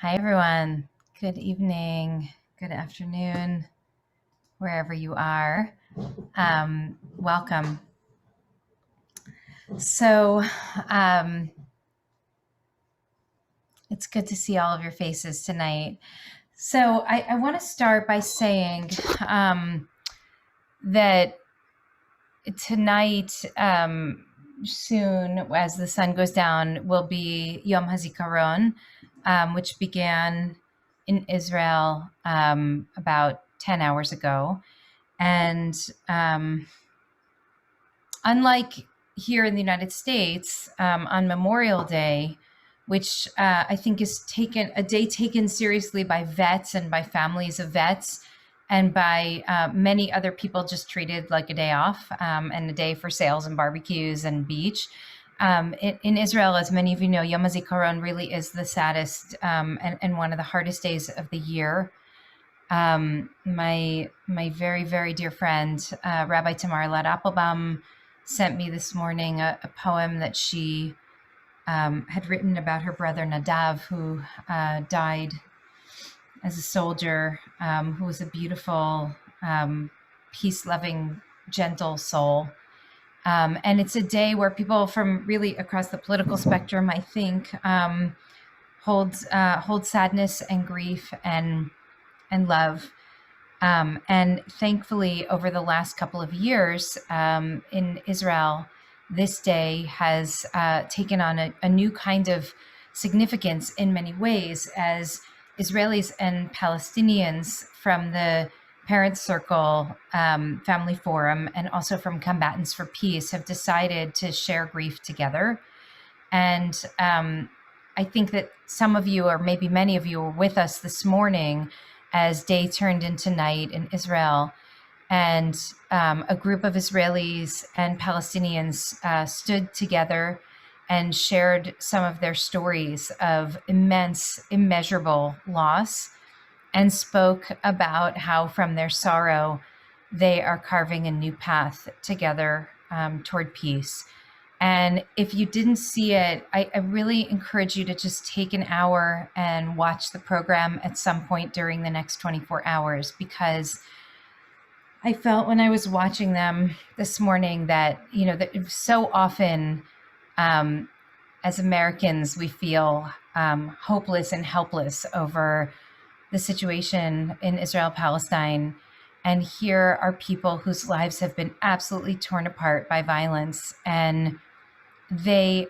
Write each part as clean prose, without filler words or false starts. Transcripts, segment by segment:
Hi, everyone. Good evening, good afternoon, wherever you are. Welcome. So, um, it's good to see all of your faces tonight. So, I want to start by saying that tonight, soon, as the sun goes down, will be Yom HaZikaron, which began in Israel about 10 hours ago. And unlike here in the United States, on Memorial Day, which I think is a day taken seriously by vets and by families of vets, and by many other people just treated like a day off, and a day for sales and barbecues and beach. In Israel, as many of you know, Yom HaZikaron really is the saddest and one of the hardest days of the year. My very, very dear friend, Rabbi Tamar Lad Applebaum, sent me this morning a poem that she had written about her brother Nadav, who died as a soldier, who was a beautiful, peace-loving, gentle soul. And it's a day where people from really across the political spectrum, I think, hold sadness and grief and love. And thankfully, over the last couple of years in Israel, this day has taken on a new kind of significance in many ways, as Israelis and Palestinians from the Parent Circle Family Forum and also from Combatants for Peace have decided to share grief together. And I think that some of you, or maybe many of you, were with us this morning as day turned into night in Israel. And a group of Israelis and Palestinians stood together and shared some of their stories of immense, immeasurable loss, and spoke about how from their sorrow, they are carving a new path together toward peace. And if you didn't see it, I really encourage you to just take an hour and watch the program at some point during the next 24 hours, because I felt when I was watching them this morning that, that so often as Americans, we feel hopeless and helpless over the situation in Israel-Palestine. And here are people whose lives have been absolutely torn apart by violence, and they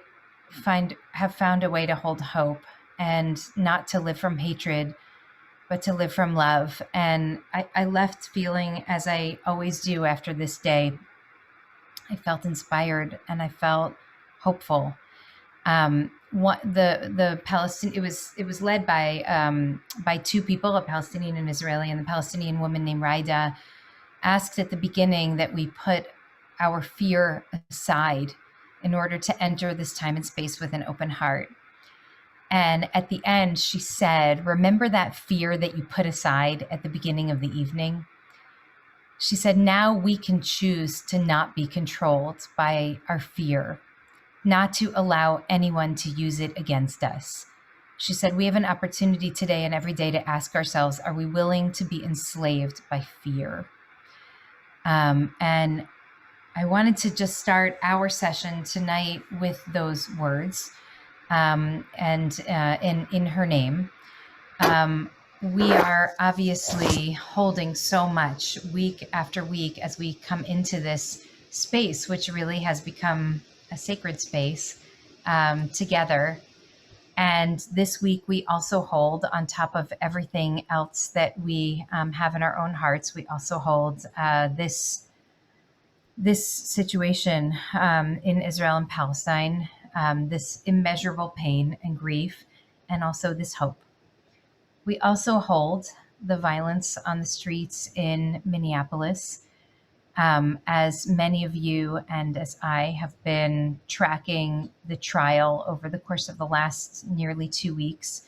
have found a way to hold hope and not to live from hatred, but to live from love. And I left feeling, as I always do after this day, I felt inspired and I felt hopeful. The Palestinian, it was led by two people, a Palestinian and Israeli, and the Palestinian woman named Raida asked at the beginning that we put our fear aside in order to enter this time and space with an open heart. And at the end, she said, remember that fear that you put aside at the beginning of the evening? She said, now we can choose to not be controlled by our fear, not to allow anyone to use it against us. She said, we have an opportunity today and every day to ask ourselves, are we willing to be enslaved by fear? And I wanted to just start our session tonight with those words, and in her name. We are obviously holding so much week after week as we come into this space, which really has become a sacred space together. And this week we also hold, on top of everything else that we have in our own hearts, we also hold this situation in Israel and Palestine, this immeasurable pain and grief, and also this hope. We also hold the violence on the streets in Minneapolis. As many of you and as I have been tracking the trial over the course of the last nearly 2 weeks,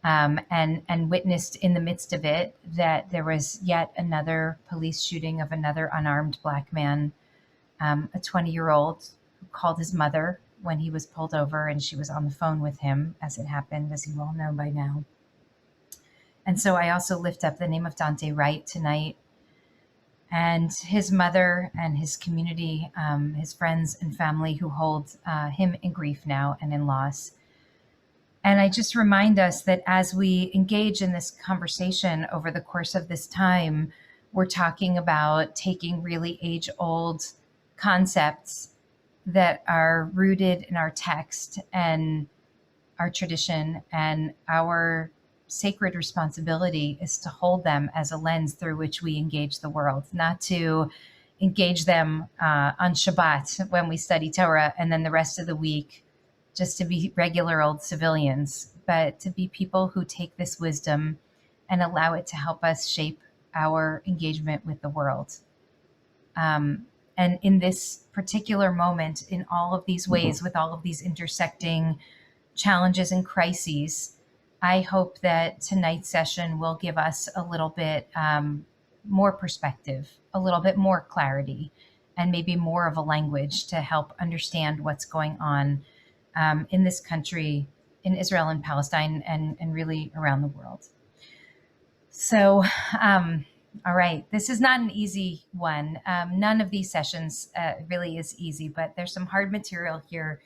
and witnessed in the midst of it that there was yet another police shooting of another unarmed Black man, a 20-year-old who called his mother when he was pulled over, and she was on the phone with him as it happened, as you all know by now. And so I also lift up the name of Dante Wright tonight, and his mother and his community, his friends and family who hold him in grief now and in loss. And I just remind us that as we engage in this conversation over the course of this time, we're talking about taking really age old concepts that are rooted in our text and our tradition, and our sacred responsibility is to hold them as a lens through which we engage the world, not to engage them on Shabbat when we study Torah and then the rest of the week just to be regular old civilians, but to be people who take this wisdom and allow it to help us shape our engagement with the world. And in this particular moment, in all of these ways, with all of these intersecting challenges and crises, I hope that tonight's session will give us a little bit more perspective, a little bit more clarity, and maybe more of a language to help understand what's going on in this country, in Israel and Palestine, and really around the world. So, all right, this is not an easy one. None of these sessions really is easy, but there's some hard material here.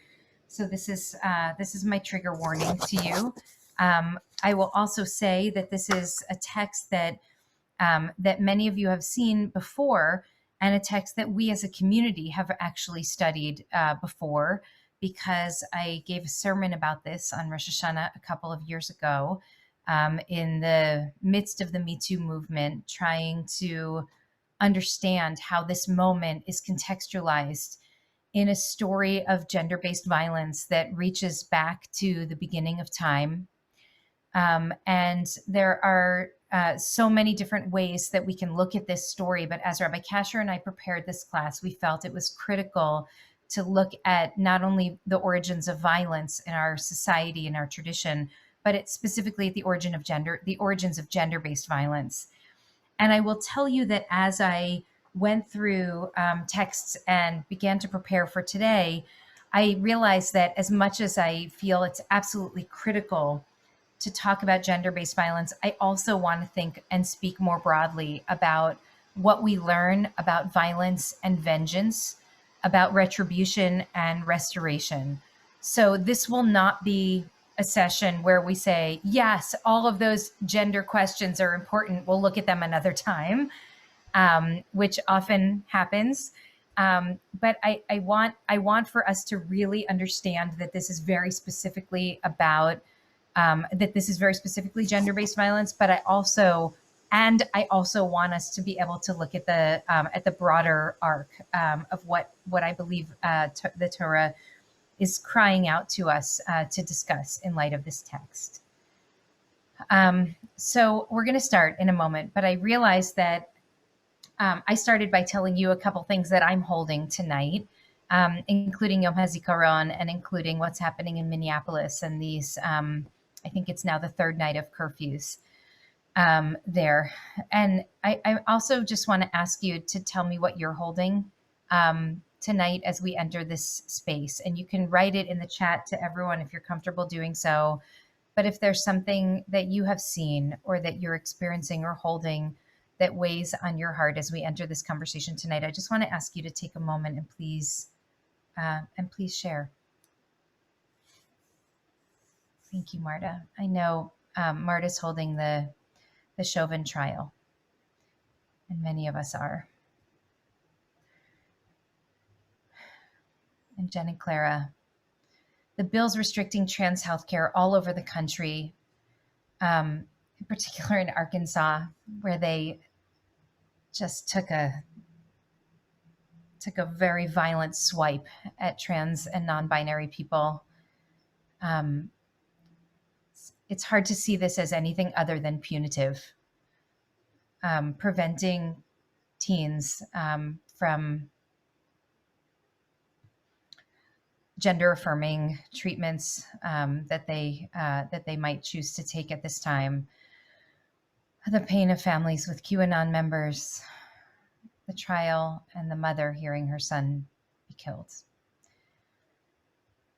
So this is my trigger warning to you. I will also say that this is a text that that many of you have seen before, and a text that we as a community have actually studied before, because I gave a sermon about this on Rosh Hashanah a couple of years ago, in the midst of the Me Too movement, trying to understand how this moment is contextualized in a story of gender-based violence that reaches back to the beginning of time. And there are so many different ways that we can look at this story. But as Rabbi Kasher and I prepared this class, we felt it was critical to look at not only the origins of violence in our society and our tradition, but it's specifically at the origins of gender-based violence. And I will tell you that as I went through texts and began to prepare for today, I realized that as much as I feel it's absolutely critical to talk about gender-based violence, I also want to think and speak more broadly about what we learn about violence and vengeance, about retribution and restoration. So this will not be a session where we say, yes, all of those gender questions are important, we'll look at them another time, which often happens. But I want for us to really understand that this is very specifically about gender-based violence. But I also want us to be able to look at the broader arc of what I believe the Torah is crying out to us to discuss in light of this text. So we're going to start in a moment, but I realized that I started by telling you a couple things that I'm holding tonight, including Yom HaZikaron and including what's happening in Minneapolis and these, I think it's now the third night of curfews there. And I also just want to ask you to tell me what you're holding tonight as we enter this space. And you can write it in the chat to everyone if you're comfortable doing so. But if there's something that you have seen or that you're experiencing or holding that weighs on your heart as we enter this conversation tonight, I just want to ask you to take a moment and please share. Thank you, Marta. I know Marta's holding the Chauvin trial, and many of us are. And Jen and Clara, the bills restricting trans healthcare all over the country, in particular in Arkansas, where they just took a very violent swipe at trans and non-binary people. It's hard to see this as anything other than punitive, preventing teens from gender-affirming treatments that they might choose to take at this time. The pain of families with QAnon members, the trial, and the mother hearing her son be killed.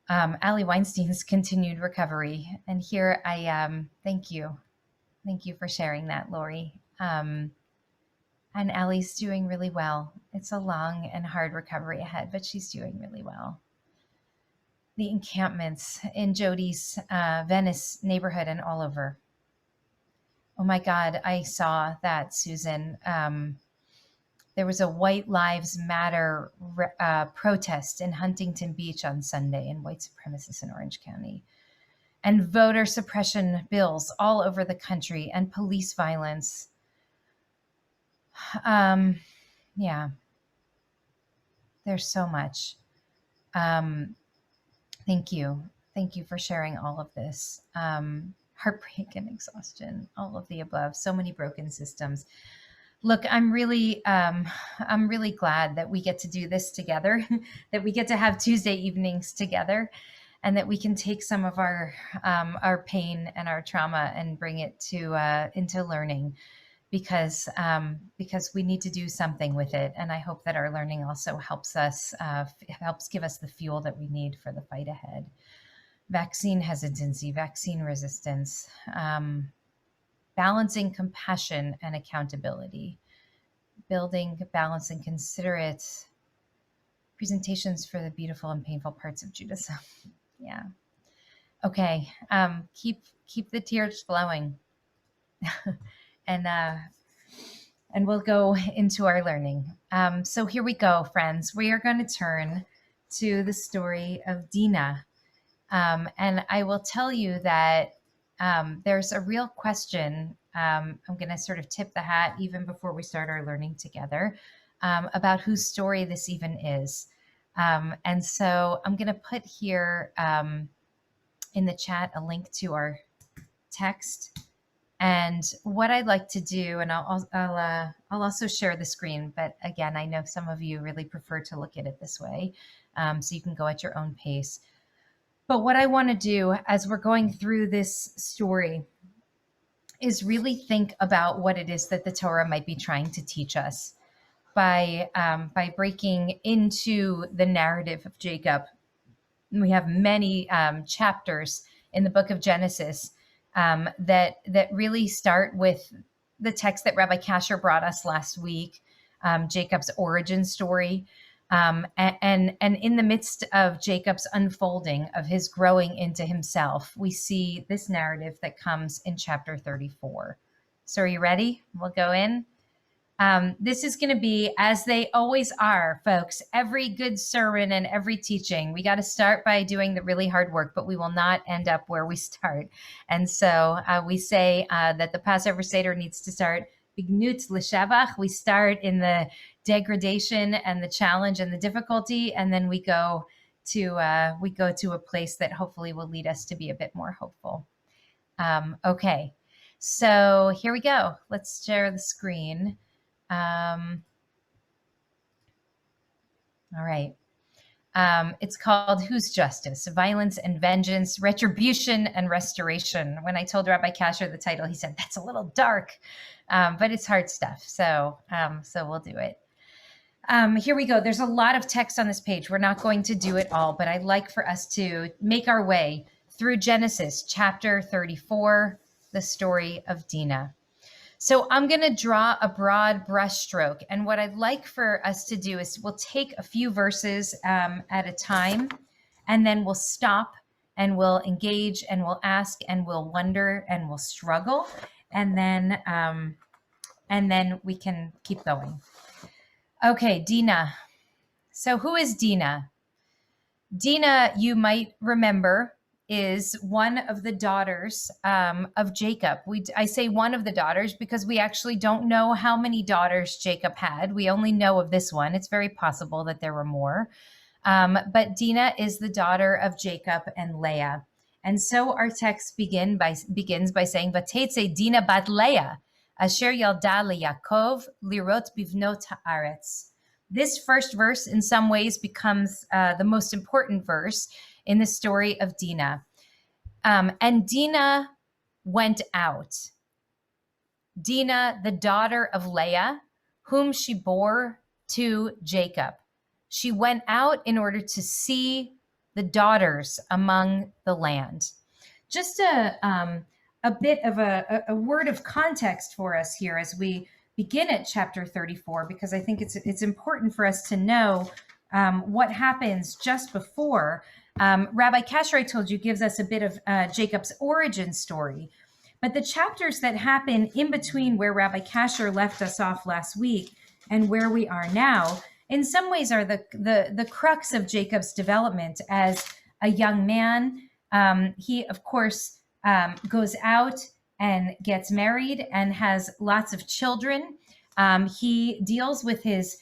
Ali Weinstein's continued recovery. And here I thank you. Thank you for sharing that, Lori. And Ellie's doing really well. It's a long and hard recovery ahead, but she's doing really well. The encampments in Jody's Venice neighborhood and all over. Oh my God, I saw that, Susan. There was a White Lives Matter protest in Huntington Beach on Sunday, and white supremacists in Orange County. And voter suppression bills all over the country, and police violence. Yeah, there's so much. Thank you. Thank you for sharing all of this. Heartbreak and exhaustion, all of the above, so many broken systems. Look, I'm really glad that we get to do this together, that we get to have Tuesday evenings together, and that we can take some of our pain and our trauma and bring it to into learning, because we need to do something with it. And I hope that our learning also helps us, helps give us the fuel that we need for the fight ahead. Vaccine hesitancy, vaccine resistance, balancing compassion and accountability, building balanced and considerate presentations for the beautiful and painful parts of Judaism. Yeah. Okay. Keep the tears flowing. And we'll go into our learning. So here we go, friends. We are going to turn to the story of Dina. And I will tell you that there's a real question. I'm going to sort of tip the hat even before we start our learning together, about whose story this even is. And so I'm going to put here in the chat a link to our text. And what I'd like to do, and I'll also share the screen, but again, I know some of you really prefer to look at it this way, so you can go at your own pace. But what I want to do as we're going through this story is really think about what it is that the Torah might be trying to teach us by breaking into the narrative of Jacob. We have many chapters in the book of Genesis that really start with the text that Rabbi Kasher brought us last week, Jacob's origin story. And in the midst of Jacob's unfolding, of his growing into himself, we see this narrative that comes in chapter 34. So are you ready? We'll go in. This is going to be, as they always are, folks, every good sermon and every teaching, we got to start by doing the really hard work, but we will not end up where we start. And so we say that the Passover Seder needs to start bignut l'shavach. We start in the degradation and the challenge and the difficulty, and then we go to a place that hopefully will lead us to be a bit more hopeful. Okay, so here we go. Let's share the screen. All right. It's called Whose Justice? Violence and Vengeance, Retribution and Restoration. When I told Rabbi Kasher the title, he said, that's a little dark, but it's hard stuff. So we'll do it. Here we go. There's a lot of text on this page. We're not going to do it all, but I'd like for us to make our way through Genesis chapter 34, the story of Dina. So I'm going to draw a broad brushstroke. And what I'd like for us to do is we'll take a few verses at a time, and then we'll stop and we'll engage and we'll ask and we'll wonder and we'll struggle. And then we can keep going. Okay, Dina. So who is Dina? Dina, you might remember, is one of the daughters of Jacob. I say one of the daughters because we actually don't know how many daughters Jacob had. We only know of this one. It's very possible that there were more. But Dina is the daughter of Jacob and Leah. And so our text begins by saying, Vatetse Dina bat Leah, asher yalda leYaakov lirot bivnot haaretz. This first verse in some ways becomes the most important verse in the story of Dina. And Dina went out. Dina, the daughter of Leah, whom she bore to Jacob. She went out in order to see the daughters among the land. Just a a bit of a word of context for us here as we begin at chapter 34, because I think it's important for us to know what happens just before. Rabbi Kasher, I told you, gives us a bit of Jacob's origin story. But the chapters that happen in between where Rabbi Kasher left us off last week and where we are now, in some ways are the crux of Jacob's development as a young man. He, of course, goes out and gets married and has lots of children. He deals with his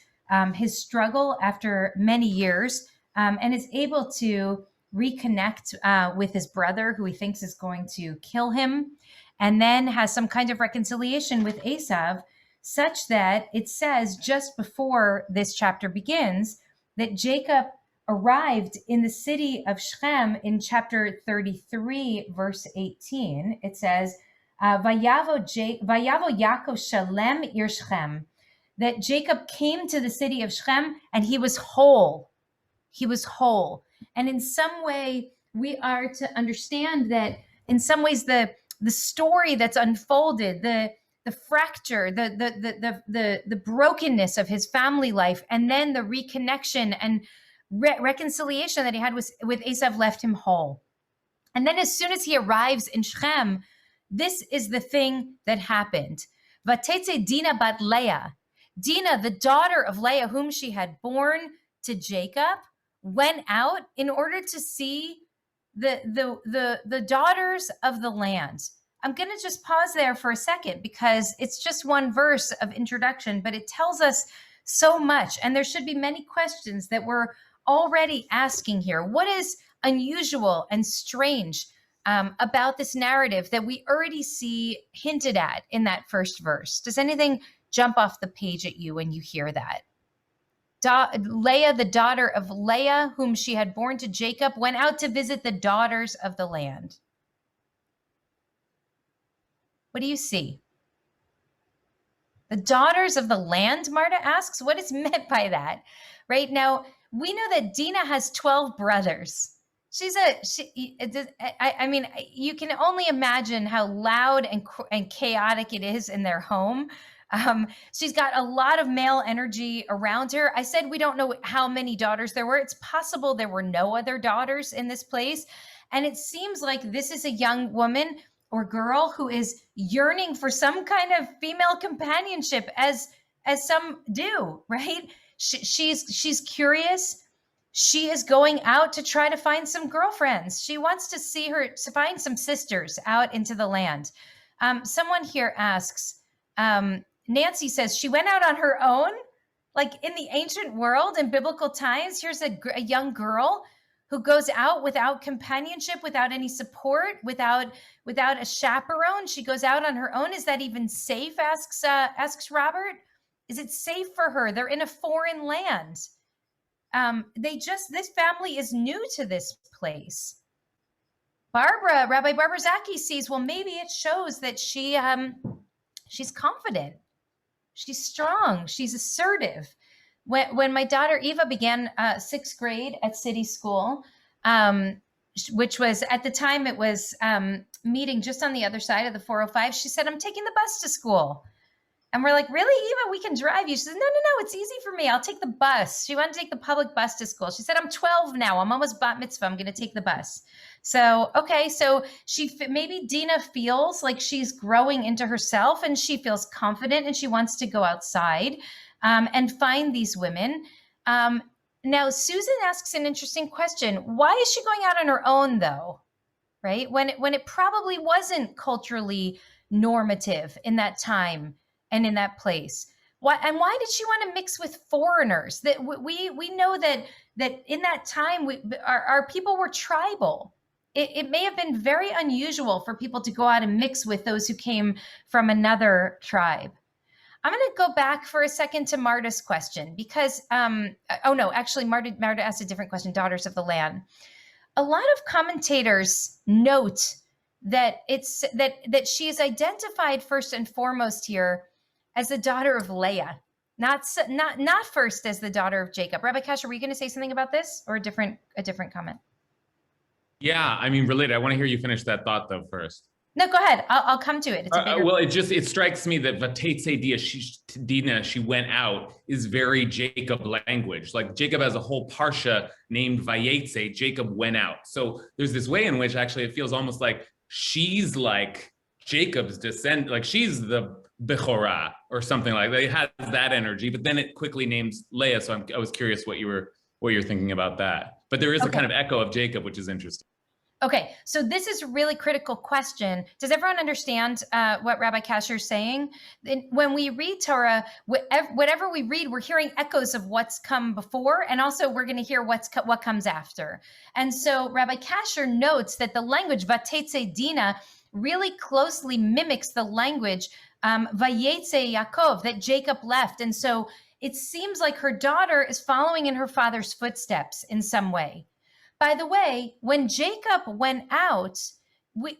struggle after many years and is able to reconnect with his brother, who he thinks is going to kill him, and then has some kind of reconciliation with Esav, such that it says just before this chapter begins that Jacob arrived in the city of Shechem in chapter 33, verse 18. It says, Vayavo Yaakov Shalem ir Shechem, that Jacob came to the city of Shechem and he was whole. He was whole. And in some way, we are to understand that in some ways the story that's unfolded, the fracture, the brokenness of his family life, and then the reconnection and reconciliation that he had with Esav left him whole. And then as soon as he arrives in Shechem, this is the thing that happened. Vatetse Dina bat Leah. Dina, the daughter of Leah, whom she had born to Jacob, went out in order to see the daughters of the land. I'm going to just pause there for a second because it's just one verse of introduction, but it tells us so much. And there should be many questions that we're already asking here. What is unusual and strange about this narrative that we already see hinted at in that first verse? Does anything jump off the page at you when you hear that? Leah, the daughter of Leah, whom she had born to Jacob, went out to visit the daughters of the land. What do you see? The daughters of the land, Marta asks. What is meant by that? Right now, we know that Dina has 12 brothers. I mean, you can only imagine how loud and chaotic it is in their home. She's got a lot of male energy around her. I said we don't know how many daughters there were. It's possible there were no other daughters in this place. And it seems like this is a young woman or girl who is yearning for some kind of female companionship, as some do, right? She's curious. She is going out to try to find some girlfriends. She wants to find some sisters out into the land. Someone here asks, Nancy says she went out on her own, like in the ancient world in biblical times. Here's a young girl who goes out without companionship, without any support, without a chaperone. She goes out on her own. Is that even safe? Asks Robert. Is it safe for her? They're in a foreign land. This family is new to this place. Rabbi Barbara Zaki sees, well, maybe it shows that she's confident. She's strong. She's assertive. When my daughter Eva began 6th grade at City School, which was at the time it was meeting just on the other side of the 405, she said, "I'm taking the bus to school." And we're like, "Really, Eva? We can drive you." She says, "No, it's easy for me. I'll take the bus." She wanted to take the public bus to school. She said, "I'm 12 now. I'm almost bat mitzvah. I'm going to take the bus." So, okay. So maybe Dina feels like she's growing into herself and she feels confident and she wants to go outside and find these women. Now, Susan asks an interesting question. Why is she going out on her own though? Right? When it probably wasn't culturally normative in that time and in that place. Why did she want to mix with foreigners? That we know that in that time our people were tribal. It may have been very unusual for people to go out and mix with those who came from another tribe. I'm going to go back for a second to Marta's question because, Marta asked a different question, daughters of the land. A lot of commentators note that that she is identified first and foremost here as the daughter of Leah, not first as the daughter of Jacob. Rabbi Kasher, were you going to say something about this or a different comment? Yeah, I mean, related. I want to hear you finish that thought though first. No, go ahead. I'll come to it. It's a bigger. Well, it strikes me that Dina, she went out, is very Jacob language. Like Jacob has a whole parsha named Vayetze, Jacob went out. So there's this way in which actually it feels almost like she's like Jacob's descent, like she's the Bechorah or something like that. It has that energy, but then it quickly names Leah. So I was curious what you're thinking about that. But there is a kind of echo of Jacob, which is interesting. Okay, so this is a really critical question. Does everyone understand what Rabbi Kasher is saying? When we read Torah, whatever we read, we're hearing echoes of what's come before, and also we're going to hear what comes after. And so Rabbi Kasher notes that the language Vatetse Dina really closely mimics the language Vayetze Yaakov that Jacob left. And so it seems like her daughter is following in her father's footsteps in some way. By the way, when Jacob went out, it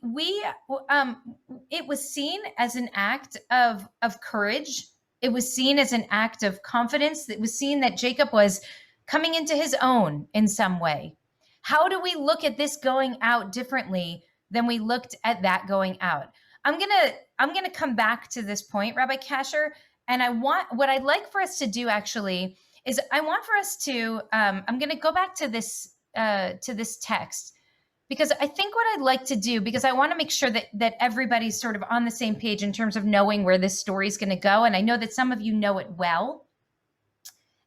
was seen as an act of courage. It was seen as an act of confidence. It was seen that Jacob was coming into his own in some way. How do we look at this going out differently than we looked at that going out? I'm gonna come back to this point, Rabbi Kasher, and what I'd like for us to do actually is I want for us to I'm going to go back to this text, because I think what I'd like to do, because I want to make sure that everybody's sort of on the same page in terms of knowing where this story is going to go. And I know that some of you know it well.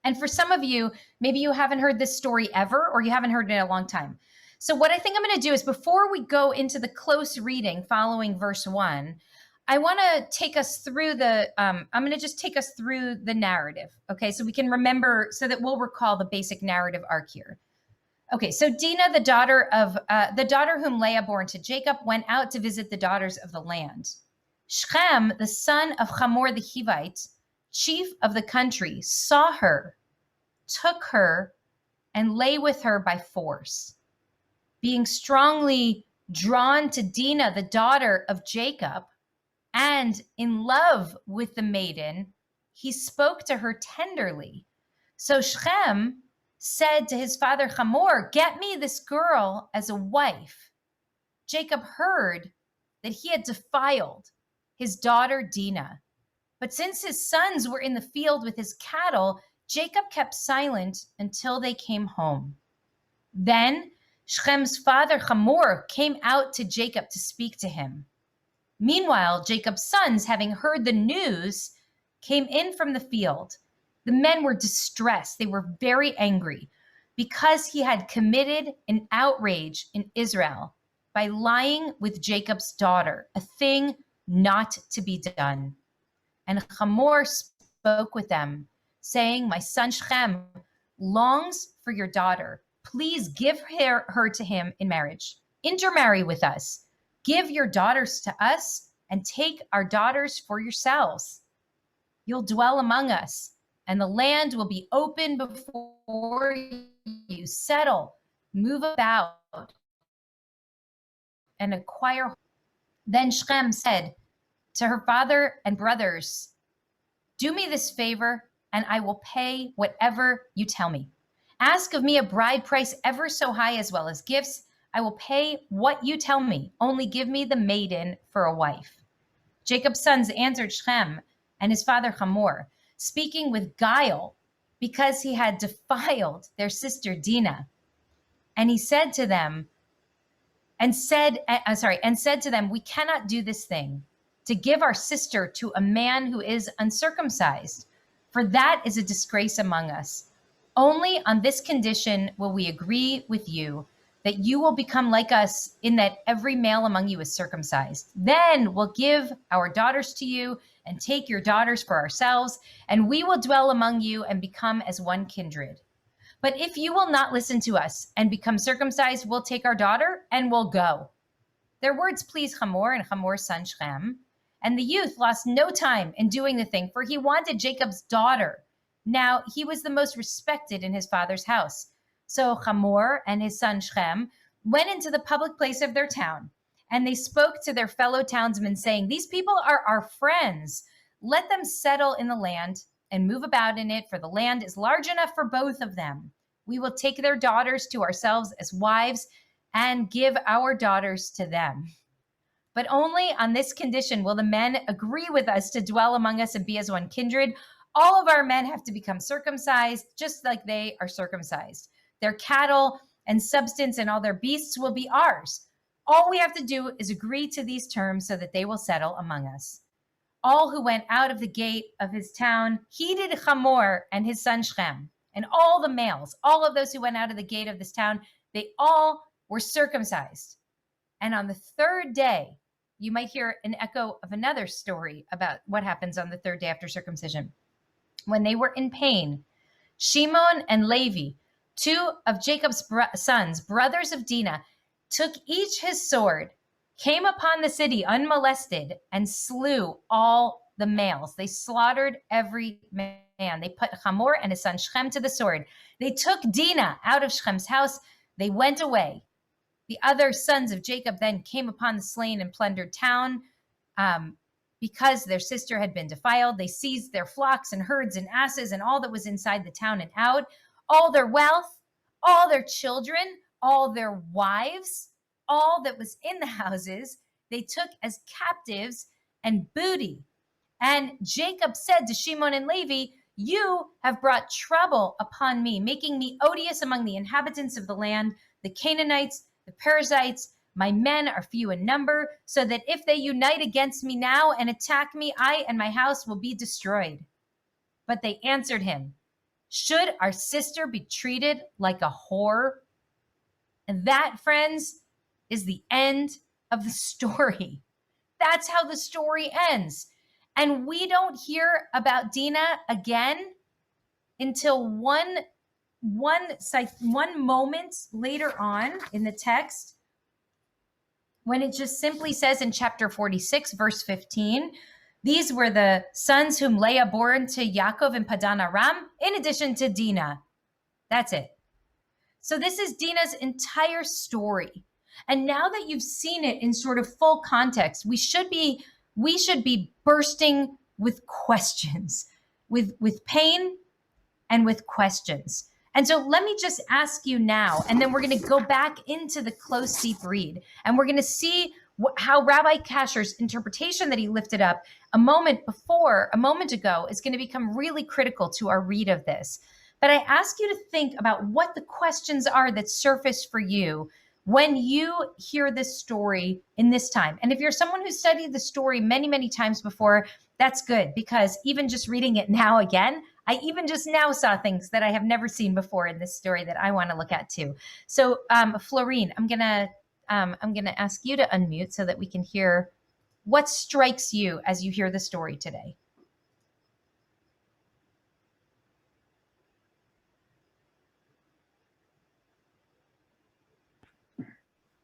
And for some of you, maybe you haven't heard this story ever, or you haven't heard it in a long time. So what I think I'm going to do is, before we go into the close reading following verse 1, I want to take us through I'm going to just take us through the narrative. Okay. So we can remember, so that we'll recall the basic narrative arc here. Okay, so Dina, the daughter whom Leah bore to Jacob, went out to visit the daughters of the land. Shechem, the son of Hamor the Hivite, chief of the country, saw her, took her, and lay with her by force. Being strongly drawn to Dina, the daughter of Jacob, and in love with the maiden, he spoke to her tenderly. So Shechem said to his father Hamor, "Get me this girl as a wife." Jacob heard that he had defiled his daughter Dina. But since his sons were in the field with his cattle, Jacob kept silent until they came home. Then Shechem's father Hamor came out to Jacob to speak to him. Meanwhile, Jacob's sons, having heard the news, came in from the field. The men were distressed. They were very angry because he had committed an outrage in Israel by lying with Jacob's daughter, a thing not to be done. And Hamor spoke with them, saying, "My son Shechem longs for your daughter. Please give her to him in marriage. Intermarry with us. Give your daughters to us and take our daughters for yourselves. You'll dwell among us, and the land will be open before you. Settle, move about, and acquire." Then Shechem said to her father and brothers, "Do me this favor, and I will pay whatever you tell me. Ask of me a bride price ever so high, as well as gifts. I will pay what you tell me. Only give me the maiden for a wife." Jacob's sons answered Shechem and his father Hamor, speaking with guile, because he had defiled their sister Dina. And he said to them, said to them, "We cannot do this thing, to give our sister to a man who is uncircumcised, for that is a disgrace among us. Only on this condition will we agree with you, that you will become like us in that every male among you is circumcised. Then we'll give our daughters to you and take your daughters for ourselves, and we will dwell among you and become as one kindred. But if you will not listen to us and become circumcised, we'll take our daughter and we'll go." Their words pleased Hamor and Hamor's son Shechem, and the youth lost no time in doing the thing, for he wanted Jacob's daughter. Now he was the most respected in his father's house. So Hamor and his son Shechem went into the public place of their town, and they spoke to their fellow townsmen, saying, "These people are our friends. Let them settle in the land and move about in it, for the land is large enough for both of them. We will take their daughters to ourselves as wives and give our daughters to them." But only on this condition will the men agree with us to dwell among us and be as one kindred. All of our men have to become circumcised, just like they are circumcised. Their cattle and substance and all their beasts will be ours. All we have to do is agree to these terms so that they will settle among us. All who went out of the gate of his town heeded Hamor and his son Shem, and all the males, all of those who went out of the gate of this town, they all were circumcised. And on the third day, you might hear an echo of another story about what happens on the third day after circumcision. When they were in pain, Shimon and Levi, two of Jacob's sons, brothers of Dina, took each his sword, came upon the city unmolested, and slew all the males. They slaughtered every man. They put Hamor and his son Shem to the sword. They took Dina out of Shem's house. They went away. The other sons of Jacob then came upon the slain and plundered town. Because their sister had been defiled, they seized their flocks and herds and asses and all that was inside the town and out, all their wealth, all their children, all their wives, all that was in the houses, they took as captives and booty. And Jacob said to Shimon and Levi, "You have brought trouble upon me, making me odious among the inhabitants of the land, the Canaanites, the Perizzites. My men are few in number, so that if they unite against me now and attack me, I and my house will be destroyed." But they answered him, "Should our sister be treated like a whore?" And that, friends, is the end of the story. That's how the story ends. And we don't hear about Dina again until one moment later on in the text, when it just simply says in chapter 46, verse 15, these were the sons whom Leah bore to Yaakov in Padan Aram, in addition to Dina. That's it. So this is Dina's entire story. And now that you've seen it in sort of full context, we should be bursting with questions, with pain and with questions. And so let me just ask you now, and then we're going to go back into the close, deep read, and we're going to see how Rabbi Kasher's interpretation that he lifted up a moment ago is going to become really critical to our read of this. But I ask you to think about what the questions are that surface for you when you hear this story in this time. And if you're someone who studied the story many, many times before, that's good, because even just reading it now again, I even just now saw things that I have never seen before in this story that I want to look at too. So, Florine, I'm gonna ask you to unmute so that we can hear what strikes you as you hear the story today.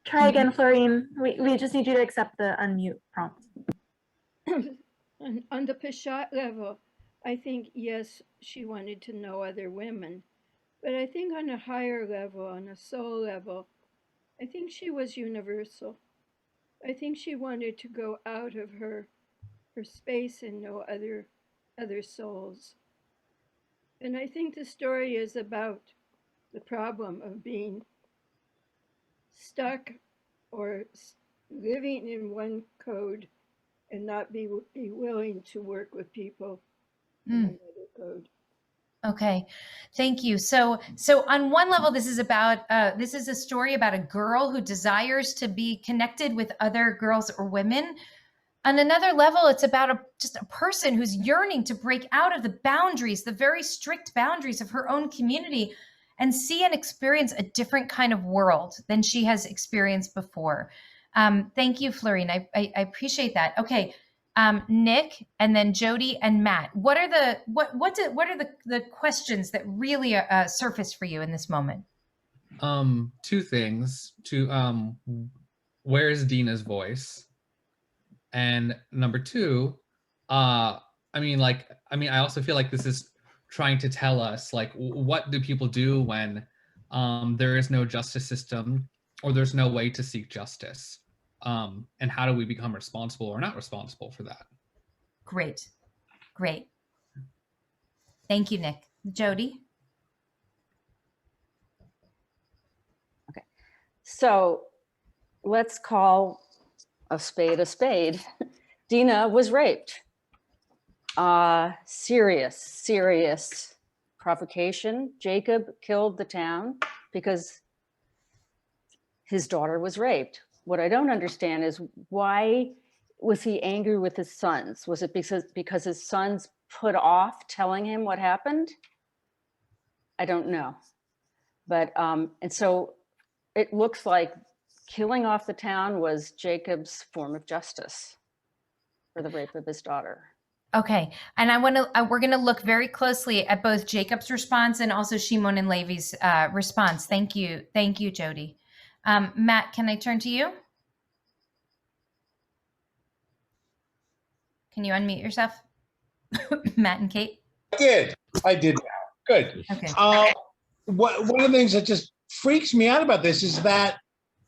Try again, Florine. We just need you to accept the unmute prompt. On the Peshat level, I think, yes, she wanted to know other women. But I think on a higher level, on a soul level, I think she was universal. I think she wanted to go out of her space and know other souls. And I think the story is about the problem of being stuck or living in one code and not be willing to work with people in another code. Okay, thank you. So on one level, this is a story about a girl who desires to be connected with other girls or women. On another level, it's about just a person who's yearning to break out of the boundaries, the very strict boundaries of her own community, and see and experience a different kind of world than she has experienced before. Thank you, Florine. I appreciate that. Okay. Nick, and then Jody and Matt. What are the questions that really surface for you in this moment? Two things. Where is Dina's voice? And number two, I also feel like this is trying to tell us, like, what do people do when there is no justice system or there's no way to seek justice? And how do we become responsible or not responsible for that? Great. Thank you, Nick. Jody? Okay, so let's call a spade, Dina was raped. Serious provocation. Jacob killed the town because his daughter was raped. What I don't understand is why was he angry with his sons? Was it because his sons put off telling him what happened? I don't know. But, and so it looks like killing off the town was Jacob's form of justice for the rape of his daughter. Okay, and we're going to look very closely at both Jacob's response and also Shimon and Levi's response. Thank you, Jody. Matt, can I turn to you? Can you unmute yourself? Matt and Kate? I did now. Good. Okay. One of the things that just freaks me out about this is that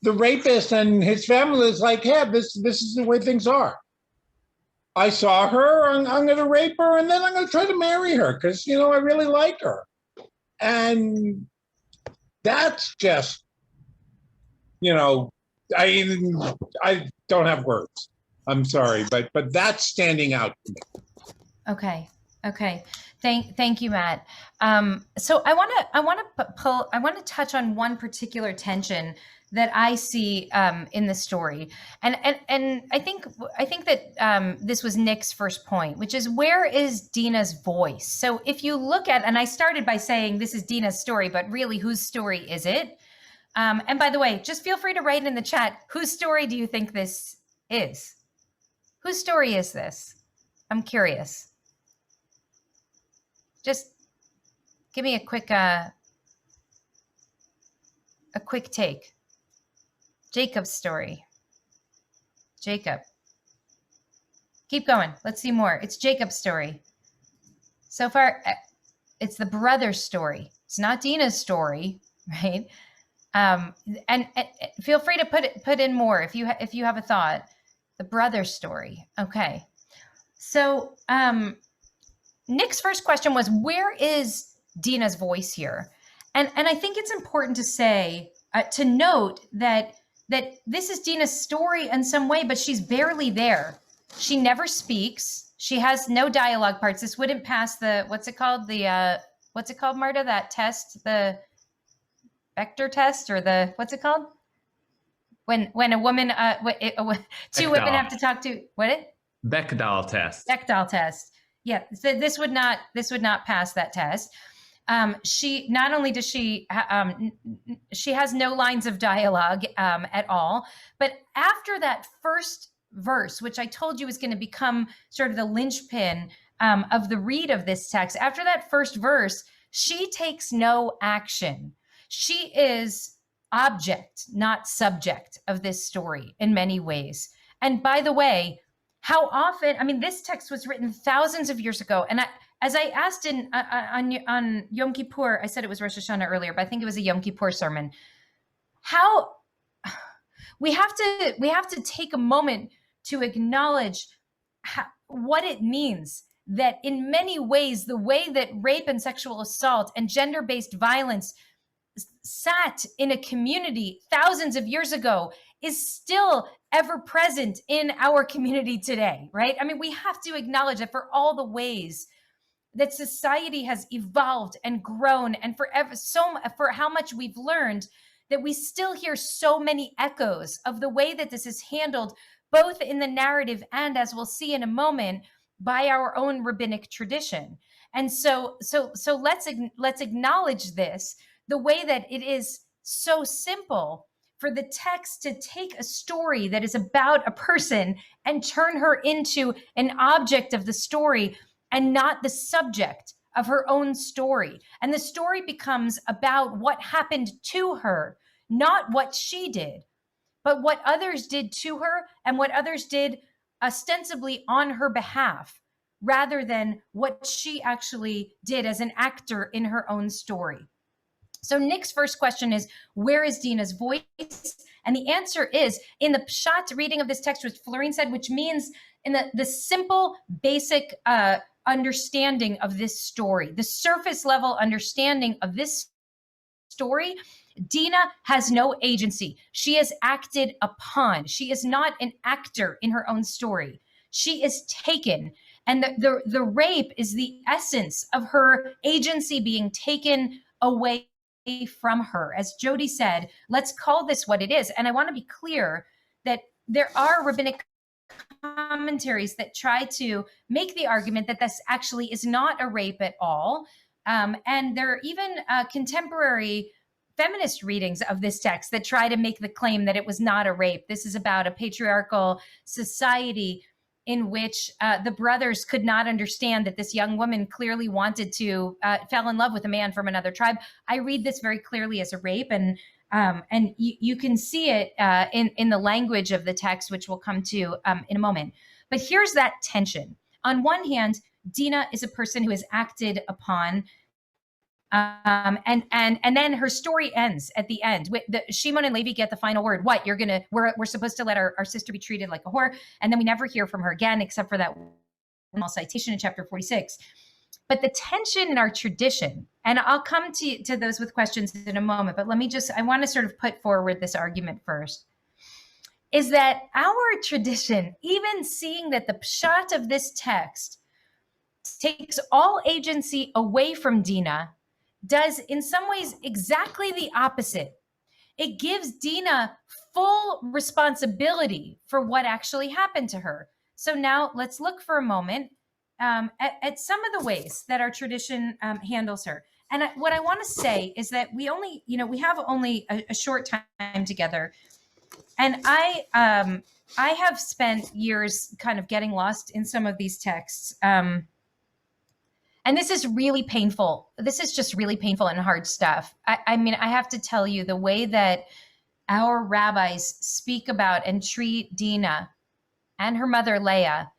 the rapist and his family is like, yeah, this is the way things are. I saw her, I'm going to rape her, and then I'm going to try to marry her because, you know, I really like her. And that's just, you know, I don't have words. I'm sorry, but that's standing out to me. Okay. Thank you, Matt. So I want to touch on one particular tension that I see in the story, and I think that this was Nick's first point, which is, where is Dina's voice? So if you look at, and I started by saying this is Dina's story, but really, whose story is it? And by the way, just feel free to write in the chat, whose story do you think this is? Whose story is this? I'm curious. Just give me a quick take. Jacob's story. Jacob. Keep going. Let's see more. It's Jacob's story. So far, it's the brother's story. It's not Dina's story, right? And feel free to put in more if you have a thought. The brother's story. Okay. So Nick's first question was, where is Dina's voice here? And I think it's important to say, to note that this is Dina's story in some way, but she's barely there. She never speaks. She has no dialogue parts. This wouldn't pass the, what's it called, Marta? That test, the vector test, or the, what's it called? When a woman, two women have to talk to, Bechdel test. Bechdel test. Yeah, so this would not pass that test. She not only does she has no lines of dialogue at all, but after that first verse, which I told you was going to become sort of the linchpin of the read of this text, after that first verse, she takes no action. She is object, not subject of this story in many ways. And by the way, how often, I mean, this text was written thousands of years ago. And as I asked on Yom Kippur, I said it was Rosh Hashanah earlier, but I think it was a Yom Kippur sermon. How we have to take a moment to acknowledge what it means that in many ways, the way that rape and sexual assault and gender-based violence sat in a community thousands of years ago is still ever present in our community today, right? I mean, we have to acknowledge that for all the ways that society has evolved and grown, and for how much we've learned, that we still hear so many echoes of the way that this is handled, both in the narrative and, as we'll see in a moment, by our own rabbinic tradition. And so let's acknowledge this, the way that it is so simple for the text to take a story that is about a person and turn her into an object of the story and not the subject of her own story. And the story becomes about what happened to her, not what she did, but what others did to her and what others did ostensibly on her behalf, rather than what she actually did as an actor in her own story. So Nick's first question is, where is Dina's voice? And the answer is in the Pshat reading of this text, which Florine said, which means in the simple, basic understanding of this story, the surface level understanding of this story Dina has no agency. She is acted upon. She is not an actor in her own story. She is taken. And the rape is the essence of her agency being taken away from her. As Jody said, let's call this what it is. And I want to be clear that there are rabbinic commentaries that try to make the argument that this actually is not a rape at all. And there are even contemporary feminist readings of this text that try to make the claim that it was not a rape. This is about a patriarchal society in which the brothers could not understand that this young woman clearly wanted to fell in love with a man from another tribe. I read this very clearly as a rape, and you can see it in the language of the text, which we'll come to in a moment. But here's that tension. On one hand, Dina is a person who is acted upon, and then her story ends at the end. Shimon and Levi get the final word. What, we're supposed to let our sister be treated like a whore, and then we never hear from her again, except for that small citation in chapter 46. But the tension in our tradition, and I'll come to those with questions in a moment, but I want to sort of put forward this argument first, is that our tradition, even seeing that the pshat of this text takes all agency away from Dina, does in some ways exactly the opposite. It gives Dina full responsibility for what actually happened to her. So now let's look for a moment at some of the ways that our tradition handles her. And what I want to say is that we have only a short time together. And I have spent years kind of getting lost in some of these texts. And this is really painful. This is just really painful and hard stuff. I mean, I have to tell you, the way that our rabbis speak about and treat Dina and her mother Leah,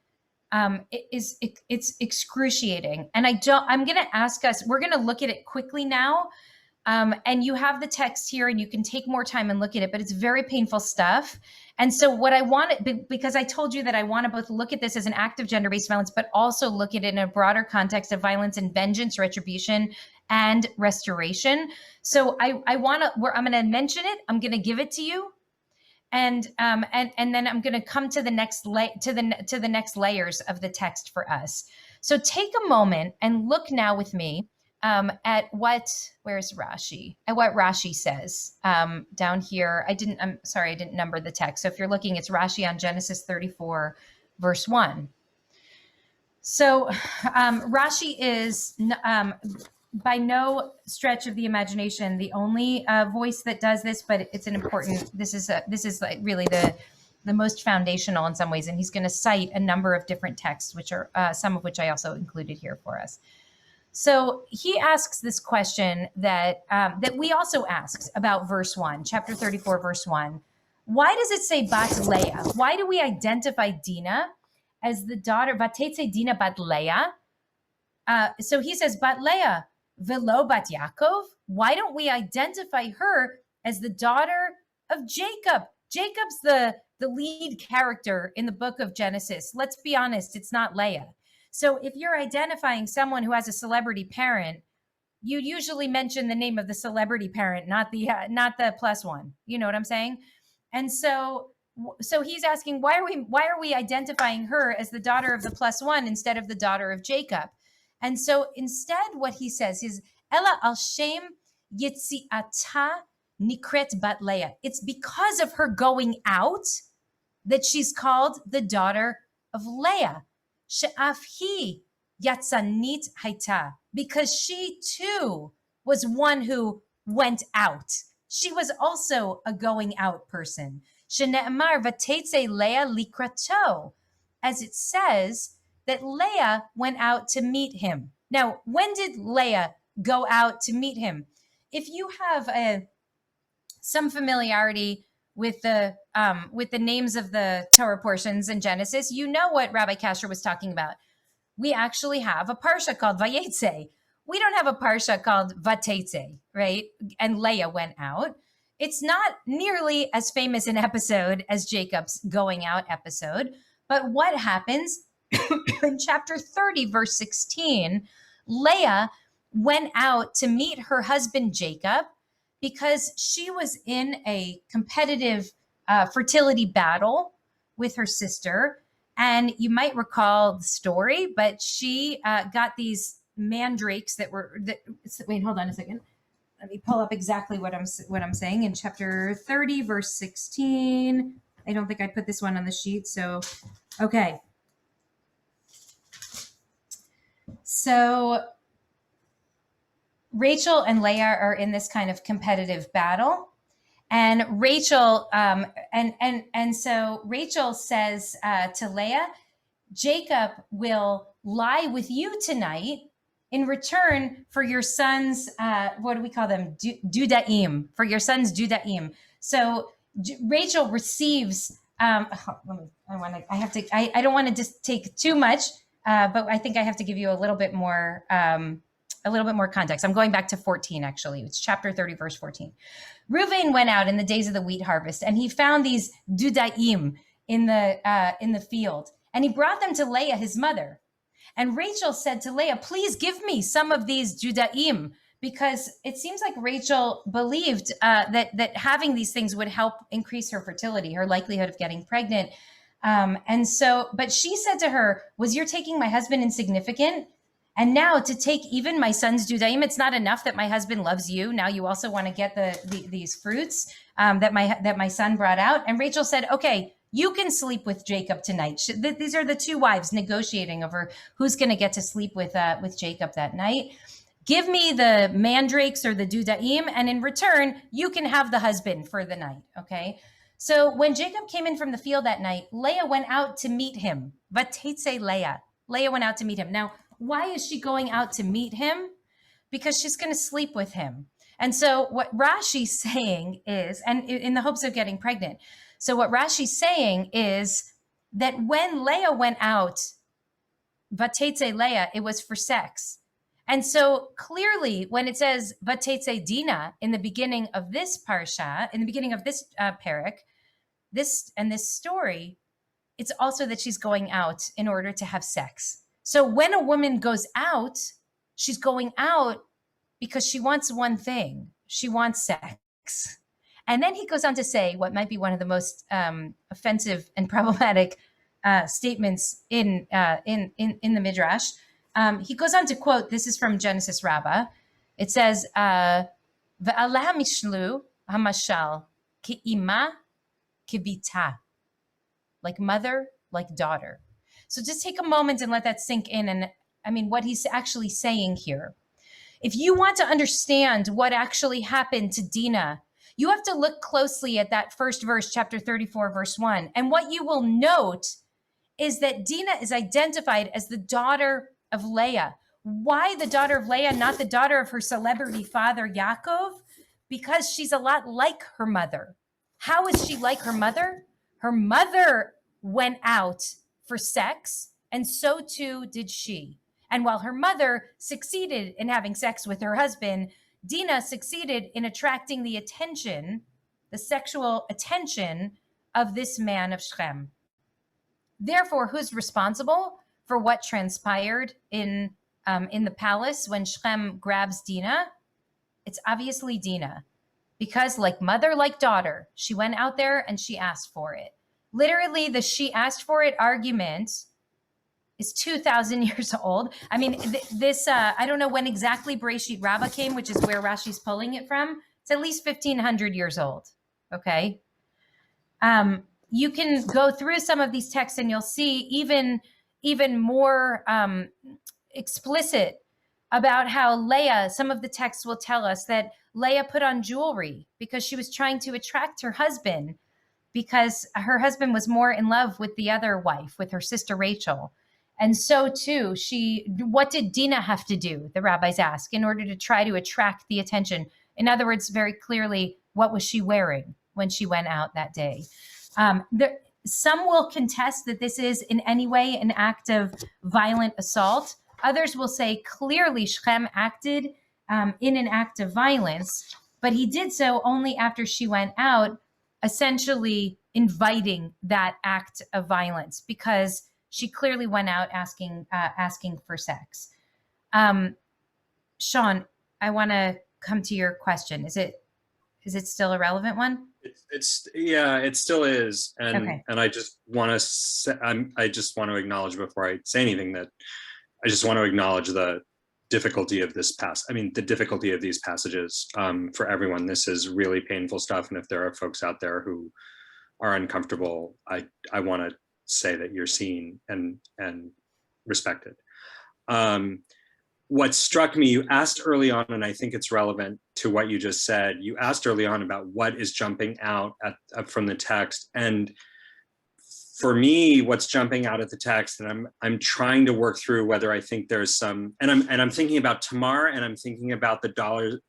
it's excruciating. And I'm going to ask us, we're going to look at it quickly now. And you have the text here and you can take more time and look at it, but it's very painful stuff. And so what I want, because I told you that I want to both look at this as an act of gender-based violence, but also look at it in a broader context of violence and vengeance, retribution, and restoration. So I'm going to mention it. I'm going to give it to you. And then I'm going to come to the next to the next layers of the text for us. So take a moment and look now with me at where's Rashi? At what Rashi says down here. I'm sorry, I didn't number the text. So if you're looking, it's Rashi on Genesis 34, verse 1. So Rashi is by no stretch of the imagination the only voice that does this, but it's an important. This is like really the most foundational in some ways, and he's going to cite a number of different texts, which are some of which I also included here for us. So he asks this question that we also asked about verse 1, chapter 34, verse 1. Why does it say Bat Leah? Why do we identify Dina as the daughter, Vatetse Dina Bat Leah? So he says, Bat Leah, Velo Bat Yaakov? Why don't we identify her as the daughter of Jacob? Jacob's the lead character in the book of Genesis. Let's be honest, it's not Leah. So if you're identifying someone who has a celebrity parent, you usually mention the name of the celebrity parent, not the plus one. You know what I'm saying? And so he's asking, why are we identifying her as the daughter of the plus one instead of the daughter of Jacob? And so instead, what he says is, Ella al Shem Yitziata Nikret Bat Leah. It's because of her going out that she's called the daughter of Leah. She'af hi yatzanit haita, because she too was one who went out. She was also a going out person. Shene'emar vatetze Leah likrato, as it says that Leah went out to meet him. Now, when did Leah go out to meet him? If you have some familiarity with the names of the Torah portions in Genesis, you know what Rabbi Kasher was talking about. We actually have a parsha called Vayetze. We don't have a parsha called Vatetze, right? And Leah went out. It's not nearly as famous an episode as Jacob's going out episode. But what happens in chapter 30, verse 16, Leah went out to meet her husband Jacob because she was in a competitive fertility battle with her sister. And you might recall the story, but she got these mandrakes wait, hold on a second. Let me pull up exactly what I'm saying in chapter 30, verse 16. I don't think I put this one on the sheet. So, okay. So Rachel and Leah are in this kind of competitive battle. And Rachel, so Rachel says to Leah, Jacob will lie with you tonight in return for your son's, what do we call them? Dudaim, for your son's Dudaim. So Rachel receives, I don't want to just take too much, but I think I have to give you a little bit more context. I'm going back to 14, actually. It's chapter 30, verse 14. Reuven went out in the days of the wheat harvest, and he found these dudaim in the field, and he brought them to Leah, his mother. And Rachel said to Leah, please give me some of these judaim, because it seems like Rachel believed that having these things would help increase her fertility, her likelihood of getting pregnant. But she said to her, was your taking my husband insignificant? And now to take even my son's judaim, it's not enough that my husband loves you. Now you also want to get these fruits that my son brought out. And Rachel said, okay, you can sleep with Jacob tonight. These are the two wives negotiating over who's going to get to sleep with Jacob that night. Give me the mandrakes or the dudaim, and in return, you can have the husband for the night, okay? So when Jacob came in from the field that night, Leah went out to meet him. Vatetse Leah. Leah went out to meet him. Now, why is she going out to meet him? Because she's going to sleep with him. And so what Rashi's saying is, and in the hopes of getting pregnant, so what Rashi's saying is that when Leah went out, Vatetse Leah, it was for sex. And so clearly when it says Vatetse Dina in the beginning of this parsha, in the beginning of this parak, this story, it's also that she's going out in order to have sex. So when a woman goes out, she's going out because she wants one thing. She wants sex. And then he goes on to say what might be one of the most offensive and problematic statements in the Midrash. He goes on to quote, this is from Genesis Rabbah. It says, Ve'aleh mishlu hamashal ki'ima kibita, like mother, like daughter. So just take a moment and let that sink in. And I mean, what he's actually saying here. If you want to understand what actually happened to Dina, you have to look closely at that first verse, chapter 34, verse 1. And what you will note is that Dina is identified as the daughter of Leah. Why the daughter of Leah, not the daughter of her celebrity father, Yaakov? Because she's a lot like her mother. How is she like her mother? Her mother went out for sex, and so too did she. And while her mother succeeded in having sex with her husband, Dina succeeded in attracting the attention, the sexual attention of this man of Shechem. Therefore, who's responsible for what transpired in the palace when Shechem grabs Dina? It's obviously Dina, because like mother, like daughter, she went out there and she asked for it. Literally, the she asked for it argument is 2,000 years old. I mean, I don't know when exactly Bereshit Rabbah came, which is where Rashi's pulling it from. It's at least 1,500 years old, okay? You can go through some of these texts and you'll see even more explicit about how Leah, some of the texts will tell us that Leah put on jewelry because she was trying to attract her husband, because her husband was more in love with the other wife, with her sister Rachel. And so too, what did Dina have to do, the rabbis ask, in order to try to attract the attention? In other words, very clearly, what was she wearing when she went out that day? Some will contest that this is in any way an act of violent assault. Others will say clearly Shechem acted in an act of violence, but he did so only after she went out, essentially inviting that act of violence, because she clearly went out asking for sex. Sean, I want to come to your question. Is it Is it still a relevant one? It's yeah, it still is, and Okay. I just want to I just want to acknowledge before I say anything that I just want to acknowledge the difficulty of this the difficulty of these passages for everyone. This is really painful stuff, and if there are folks out there who are uncomfortable, I want to say that you're seen and respected. What struck me, you asked early on, and I think it's relevant to what you just said. You asked early on about what is jumping out from the text, and for me, what's jumping out of the text, and I'm trying to work through whether I think there's some, and I'm thinking about Tamar, and I'm thinking about the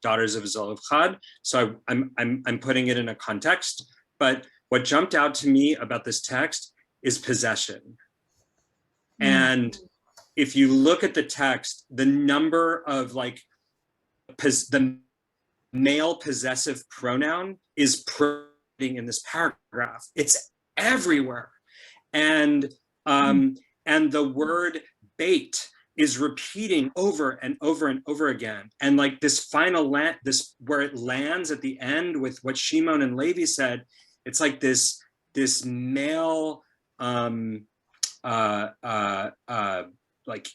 daughters of Zelophehad. So I'm putting it in a context. But what jumped out to me about this text is possession, and if you look at the text, the number of the male possessive pronoun is in this paragraph. It's everywhere. And the word bait is repeating over and over and over again. And like this final where it lands at the end with what Shimon and Levi said, it's like this male like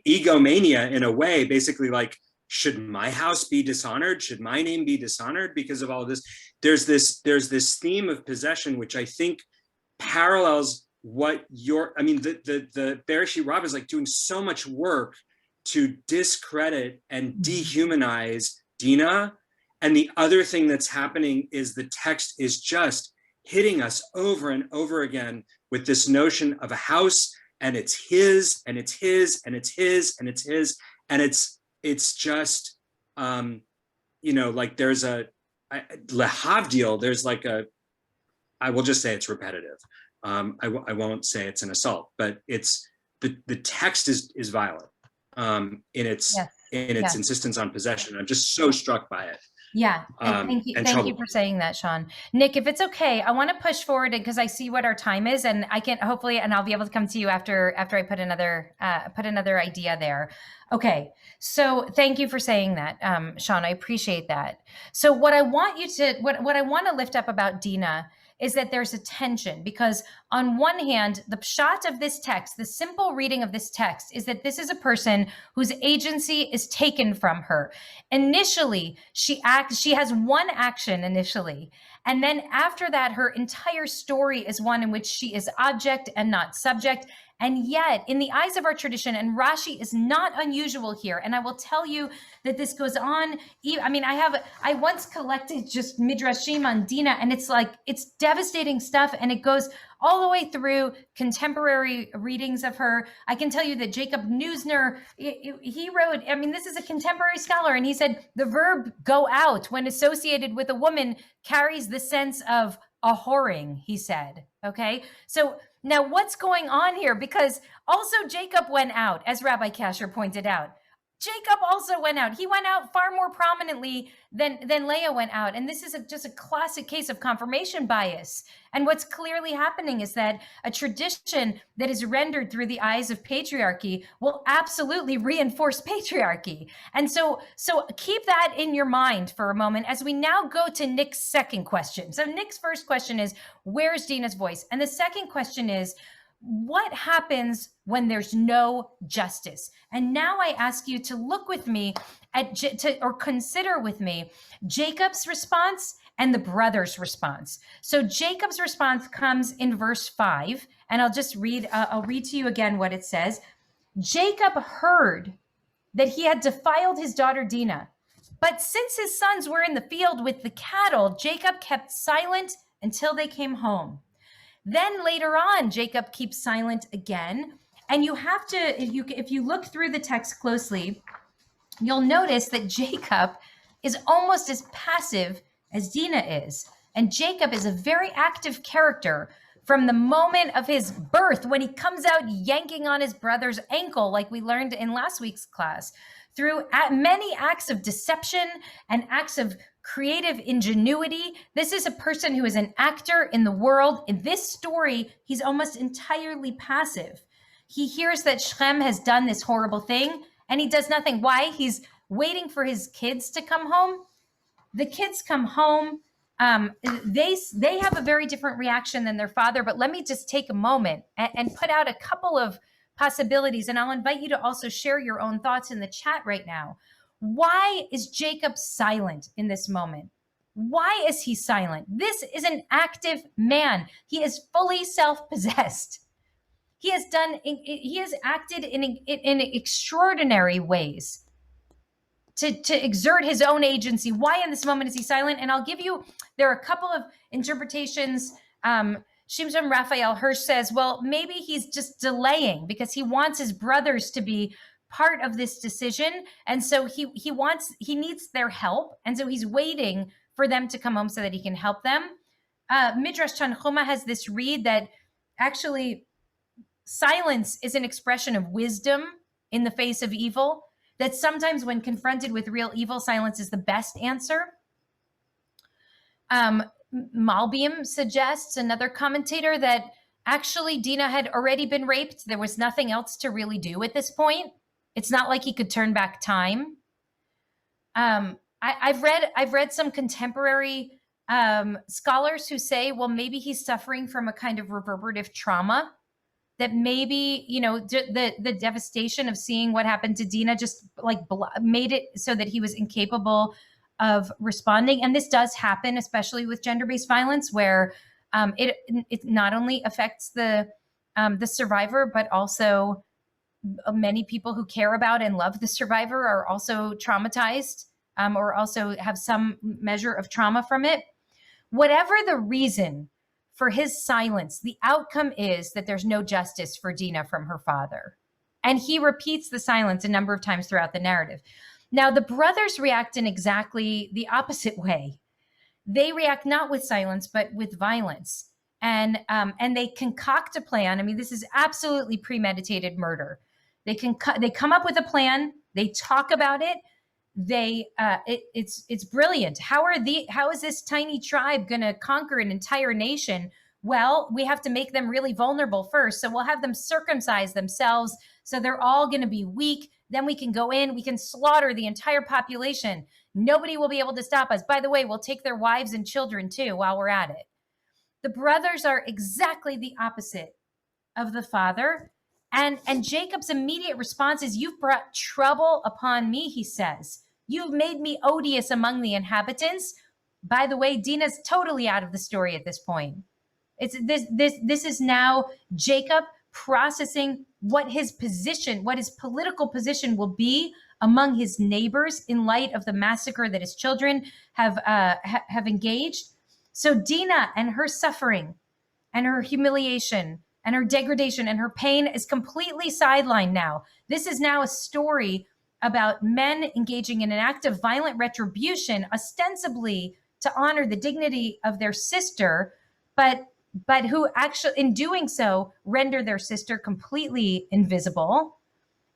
egomania in a way, basically like, should my house be dishonored? Should my name be dishonored because of all of this? There's this theme of possession, which I think parallels what the Bereshit Rabbah is like doing so much work to discredit and dehumanize Dina. And the other thing that's happening is the text is just hitting us over and over again with this notion of a house, and it's his, and it's his, and it's his, and it's his, and it's just, like there's a lehavdil. There's like I will just say it's repetitive. I won't say it's an assault, but it's the text is violent in its insistence on possession. I'm just so struck by it. Yeah, and thank you for saying that, Sean. Nick, if it's okay, I want to push forward because I see what our time is, and I can hopefully, and I'll be able to come to you after I put another idea there. Okay, so thank you for saying that, Sean. I appreciate that. So what I want to lift up about Dina is that there's a tension, because on one hand, the pshat of this text, the simple reading of this text, is that this is a person whose agency is taken from her. Initially, she has one action initially, and then after that, her entire story is one in which she is object and not subject. And yet, in the eyes of our tradition, and Rashi is not unusual here, and I will tell you that this goes on. I once collected just midrashim on Dina, and it's devastating stuff, and it goes all the way through contemporary readings of her. I can tell you that Jacob Neusner, he wrote, this is a contemporary scholar, and he said the verb go out when associated with a woman carries the sense of a whoring, he said. Okay, so now what's going on here? Because also Jacob went out, as Rabbi Kasher pointed out. Jacob also went out. He went out far more prominently than Leah went out. And this is just a classic case of confirmation bias. And what's clearly happening is that a tradition that is rendered through the eyes of patriarchy will absolutely reinforce patriarchy. And so keep that in your mind for a moment as we now go to Nick's second question. So Nick's first question is, where's Dina's voice? And the second question is, what happens when there's no justice? And now I ask you to look with me or consider with me Jacob's response and the brother's response. So Jacob's response comes in verse 5, and I'll read to you again what it says. Jacob heard that he had defiled his daughter Dina, but since his sons were in the field with the cattle, Jacob kept silent until they came home. Then later on, Jacob keeps silent again. And you have to, if you look through the text closely, you'll notice that Jacob is almost as passive as Dina is. And Jacob is a very active character from the moment of his birth, when he comes out yanking on his brother's ankle, like we learned in last week's class, through many acts of deception and acts of creative ingenuity. This is a person who is an actor in the world. In this story, he's almost entirely passive. He hears that Shem has done this horrible thing, and he does nothing. Why? He's waiting for his kids to come home. The kids come home. They have a very different reaction than their father. But let me just take a moment and put out a couple of possibilities, and I'll invite you to also share your own thoughts in the chat right now. Why is Jacob silent in this moment? Why is he silent? This is an active man. He is fully self-possessed. He has acted in extraordinary ways to exert his own agency. Why in this moment is he silent? And I'll give you, there are a couple of interpretations. Shimshon Raphael Hirsch says, well, maybe he's just delaying because he wants his brothers to be part of this decision. And so he needs their help. And so he's waiting for them to come home so that he can help them. Midrash Tanchuma has this read that actually silence is an expression of wisdom in the face of evil, that sometimes when confronted with real evil, silence is the best answer. Malbiim suggests, another commentator, that actually Dina had already been raped. There was nothing else to really do at this point. It's not like he could turn back time. I've read some contemporary scholars who say, well, maybe he's suffering from a kind of reverberative trauma, that maybe, the devastation of seeing what happened to Dina just like made it so that he was incapable of responding. And this does happen, especially with gender-based violence, where it not only affects the survivor, but also many people who care about and love the survivor are also traumatized, or also have some measure of trauma from it. Whatever the reason for his silence, the outcome is that there's no justice for Dina from her father. And he repeats the silence a number of times throughout the narrative. Now, the brothers react in exactly the opposite way. They react not with silence, but with violence. And they concoct a plan. I mean, this is absolutely premeditated murder. They come up with a plan. They talk about it. It's brilliant. How is this tiny tribe going to conquer an entire nation? Well, we have to make them really vulnerable first. So we'll have them circumcise themselves. So they're all going to be weak. Then we can go in, we can slaughter the entire population. Nobody will be able to stop us. By the way, we'll take their wives and children too while we're at it. The brothers are exactly the opposite of the father. And Jacob's immediate response is, you've brought trouble upon me, he says. You've made me odious among the inhabitants. By the way, Dina's totally out of the story at this point. This is now Jacob processing what his political position will be among his neighbors in light of the massacre that his children have engaged. So Dina and her suffering and her humiliation and her degradation and her pain is completely sidelined now. This is now a story about men engaging in an act of violent retribution, ostensibly to honor the dignity of their sister, but who actually, in doing so, render their sister completely invisible.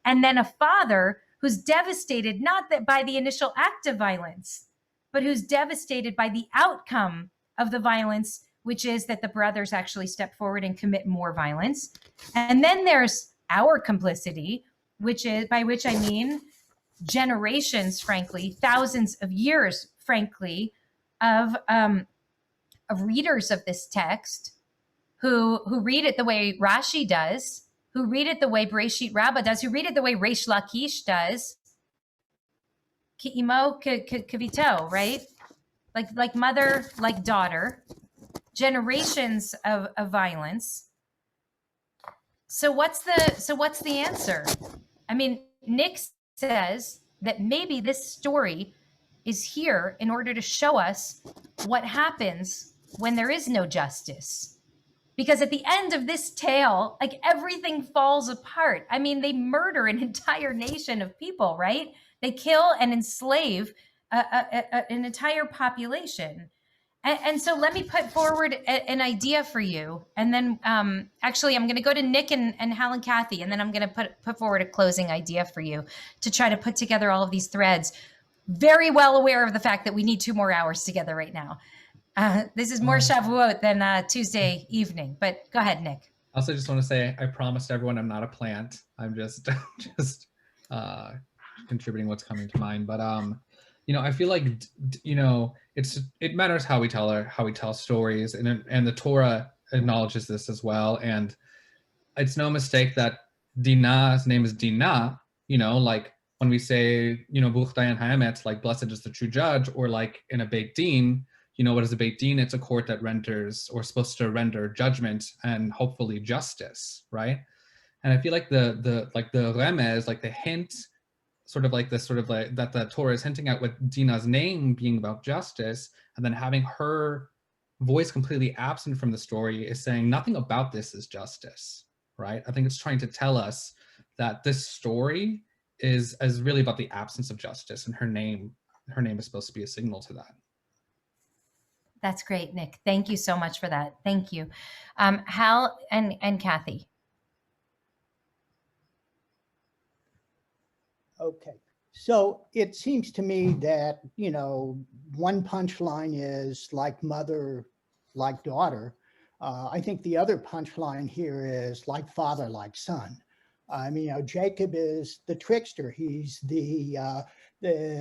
And then a father who's devastated, not that by the initial act of violence, but who's devastated by the outcome of the violence, which is that the brothers actually step forward and commit more violence. And then there's our complicity, by which I mean generations, frankly, thousands of years, frankly, of readers of this text who read it the way Rashi does, who read it the way Breshit Rabbah does, who read it the way Reish Lakish does, Ki'imo Kavito, right? Like mother, like daughter, generations of violence. So what's the answer? I mean, Nick says that maybe this story is here in order to show us what happens when there is no justice. Because at the end of this tale, like, everything falls apart. I mean, they murder an entire nation of people, right? They kill and enslave an entire population. And so let me put forward an idea for you. And then actually, I'm going to go to Nick and Hal and Kathy, and then I'm going to put forward a closing idea for you to try to put together all of these threads. Very well aware of the fact that we need 2 more hours together right now. This is more Shavuot than Tuesday evening, but go ahead, Nick. I also just want to say, I promised everyone I'm not a plant. I'm just contributing what's coming to mind. But I feel like it matters how we tell stories, and the Torah acknowledges this as well. And it's no mistake that Dina's name is Dina. Like when we say Baruch Dayan Haemet, like blessed is the true judge, or like in a Beit Din, what is a Beit Din? It's a court that renders, or supposed to render, judgment and hopefully justice, right? And I feel like the remez, like the hint, sort of like that the Torah is hinting at with Dina's name being about justice, and then having her voice completely absent from the story is saying nothing about this is justice, right? I think it's trying to tell us that this story is really about the absence of justice, and her name is supposed to be a signal to that. That's great, Nick. Thank you so much for that. Thank you. Hal and Kathy. Okay, so it seems to me that, one punchline is like mother, like daughter. I think the other punchline here is like father, like son. I mean, Jacob is the trickster. He's the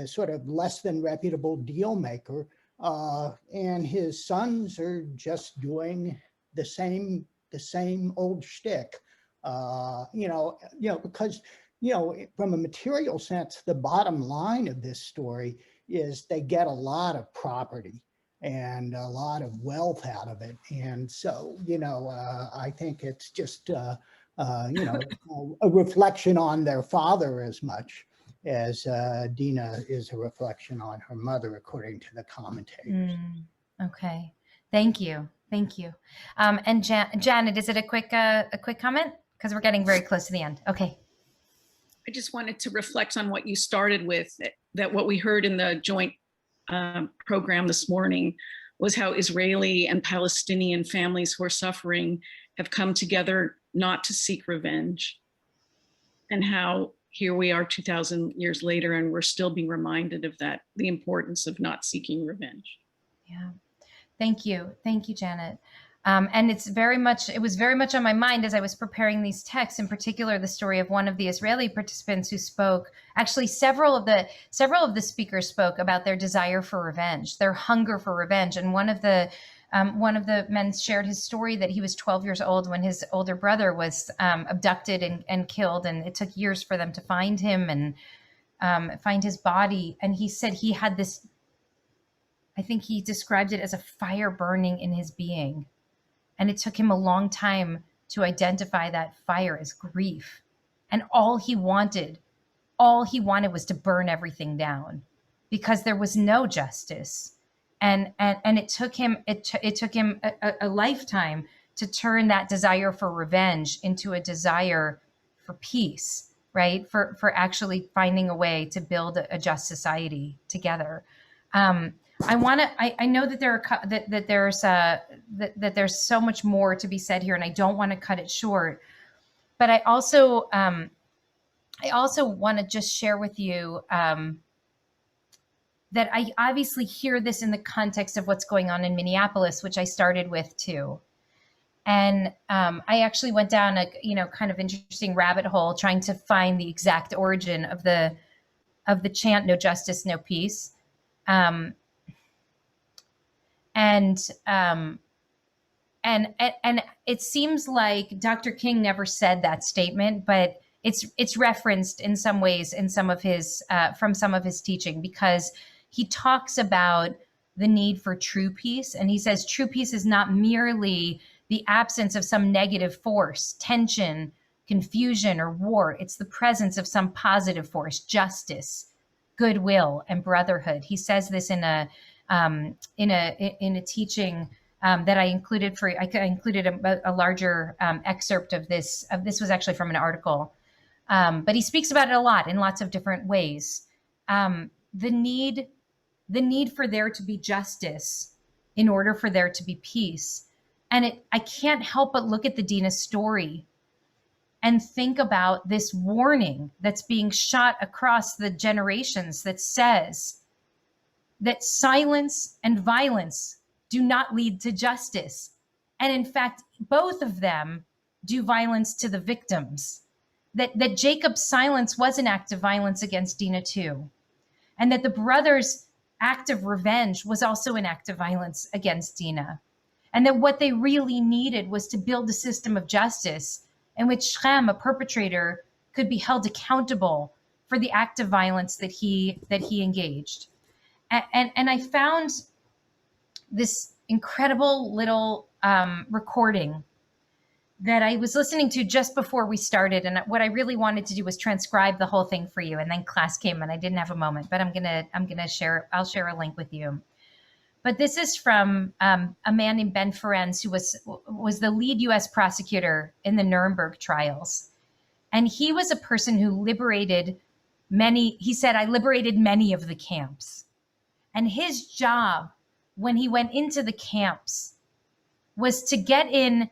sort of less than reputable deal maker, and his sons are just doing the same old shtick. Because from a material sense, the bottom line of this story is they get a lot of property and a lot of wealth out of it. And so, I think it's just, a reflection on their father as much as Dina is a reflection on her mother, according to the commentators. Okay. Thank you. Thank you. And Janet, is it a quick comment? Because we're getting very close to the end. Okay. I just wanted to reflect on what you started with, that what we heard in the joint program this morning was how Israeli and Palestinian families who are suffering have come together not to seek revenge, and how here we are 2,000 years later and we're still being reminded of that, the importance of not seeking revenge. Yeah. Thank you. Thank you, Janet. And it was very much on my mind as I was preparing these texts, in particular, the story of one of the Israeli participants who spoke. Actually, several of the speakers spoke about their desire for revenge, their hunger for revenge. And one of the men shared his story that he was 12 years old when his older brother was abducted and killed. And it took years for them to find him and find his body. And he said he had this, I think he described it as a fire burning in his being. And it took him a long time to identify that fire as grief. And all he wanted was to burn everything down, because there was no justice. And it took him a lifetime to turn that desire for revenge into a desire for peace, right? For actually finding a way to build a just society together. I know that there's so much more to be said here, and I don't want to cut it short. But I also want to just share with you that I obviously hear this in the context of what's going on in Minneapolis, which I started with too. And I actually went down a kind of interesting rabbit hole trying to find the exact origin of the chant "No justice, no peace." And it seems like Dr. King never said that statement, but it's referenced in some ways in some of his from some of his teaching, because he talks about the need for true peace, and he says true peace is not merely the absence of some negative force, tension, confusion, or war. It's the presence of some positive force, justice, goodwill, and brotherhood. He says this in a teaching that I included I included a larger excerpt of this. This was actually from an article, but he speaks about it a lot in lots of different ways. The need for there to be justice in order for there to be peace. And I can't help but look at the Dina story and think about this warning that's being shot across the generations that says that silence and violence do not lead to justice. And in fact, both of them do violence to the victims. That Jacob's silence was an act of violence against Dina too. and that the brothers' act of revenge was also an act of violence against Dina, and that what they really needed was to build a system of justice in which Shrem, a perpetrator, could be held accountable for the act of violence that he engaged. And I found this incredible little recording that I was listening to just before we started. And what I really wanted to do was transcribe the whole thing for you. And then class came and I didn't have a moment, but I'll share a link with you. But this is from a man named Ben Ferenc, who was the lead US prosecutor in the Nuremberg trials. And he was a person who liberated he said, I liberated many of the camps. And his job when he went into the camps was to get in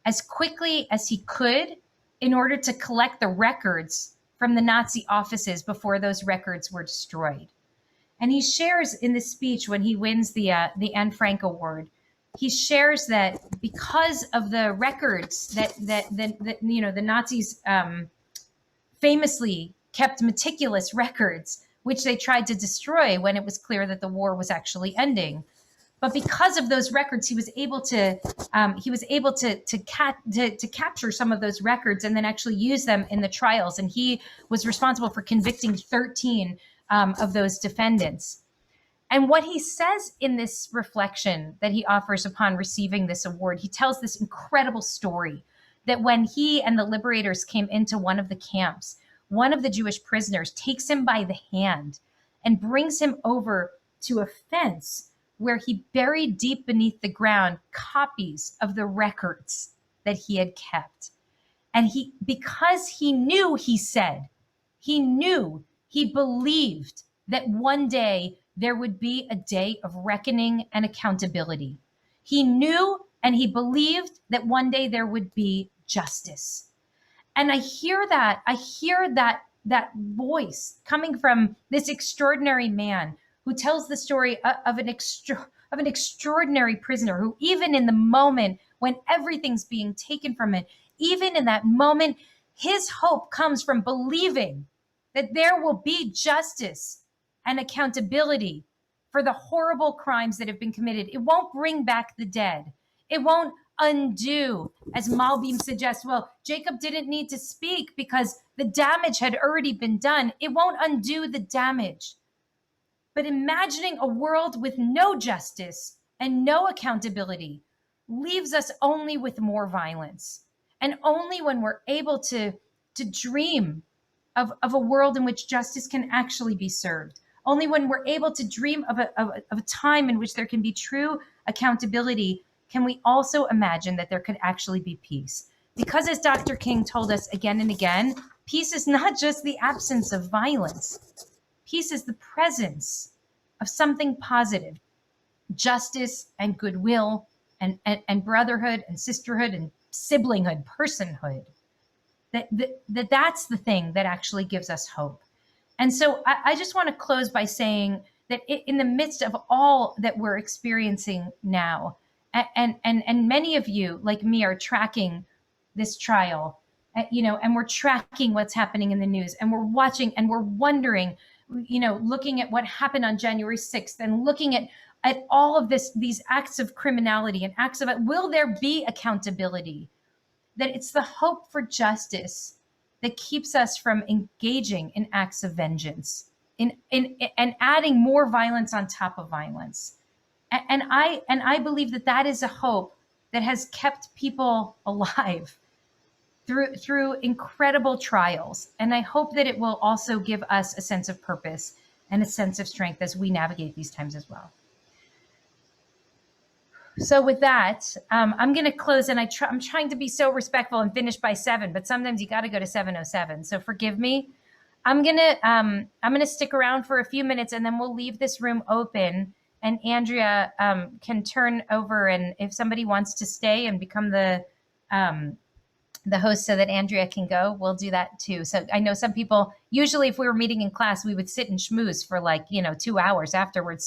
as quickly as he could in order to collect the records from the Nazi offices before those records were destroyed. And he shares in this speech when he wins the Anne Frank Award, he shares that because of the records that the Nazis famously kept meticulous records, which they tried to destroy when it was clear that the war was actually ending. But because of those records, he was able to capture some of those records and then actually use them in the trials. And he was responsible for convicting 13 of those defendants. And what he says in this reflection that he offers upon receiving this award, he tells this incredible story that when he and the liberators came into one of the camps, one of the Jewish prisoners takes him by the hand and brings him over to a fence where he buried deep beneath the ground copies of the records that he had kept. And because he knew, he believed that one day there would be a day of reckoning and accountability. He knew and he believed that one day there would be justice. And I hear that voice coming from this extraordinary man who tells the story of an extraordinary prisoner who, even in the moment when everything's being taken from it, even in that moment, his hope comes from believing that there will be justice and accountability for the horrible crimes that have been committed. It won't bring back the dead. It won't undo, as Malbim suggests, well, Jacob didn't need to speak because the damage had already been done. It won't undo the damage. But imagining a world with no justice and no accountability leaves us only with more violence. And only when we're able to dream of a world in which justice can actually be served, only when we're able to dream of a time in which there can be true accountability, can we also imagine that there could actually be peace. Because as Dr. King told us again and again, peace is not just the absence of violence. Peace is the presence of something positive, justice and goodwill and brotherhood and sisterhood and siblinghood, personhood. That's the thing that actually gives us hope. And so I just want to close by saying that in the midst of all that we're experiencing now, and many of you, like me, are tracking this trial, and we're tracking what's happening in the news, and we're watching and we're wondering, looking at what happened on January 6th and looking at all of these acts of criminality and acts of, will there be accountability? That it's the hope for justice that keeps us from engaging in acts of vengeance, and adding more violence on top of violence. And I believe that is a hope that has kept people alive through incredible trials. And I hope that it will also give us a sense of purpose and a sense of strength as we navigate these times as well. So with that, I'm going to close, and I'm trying to be so respectful and finish by 7, but sometimes you got to go to 7:07. So forgive me. I'm going to stick around for a few minutes, and then we'll leave this room open, and Andrea can turn over, and if somebody wants to stay and become the host so that Andrea can go, we'll do that too. So I know some people, usually if we were meeting in class, we would sit and schmooze for 2 hours afterwards.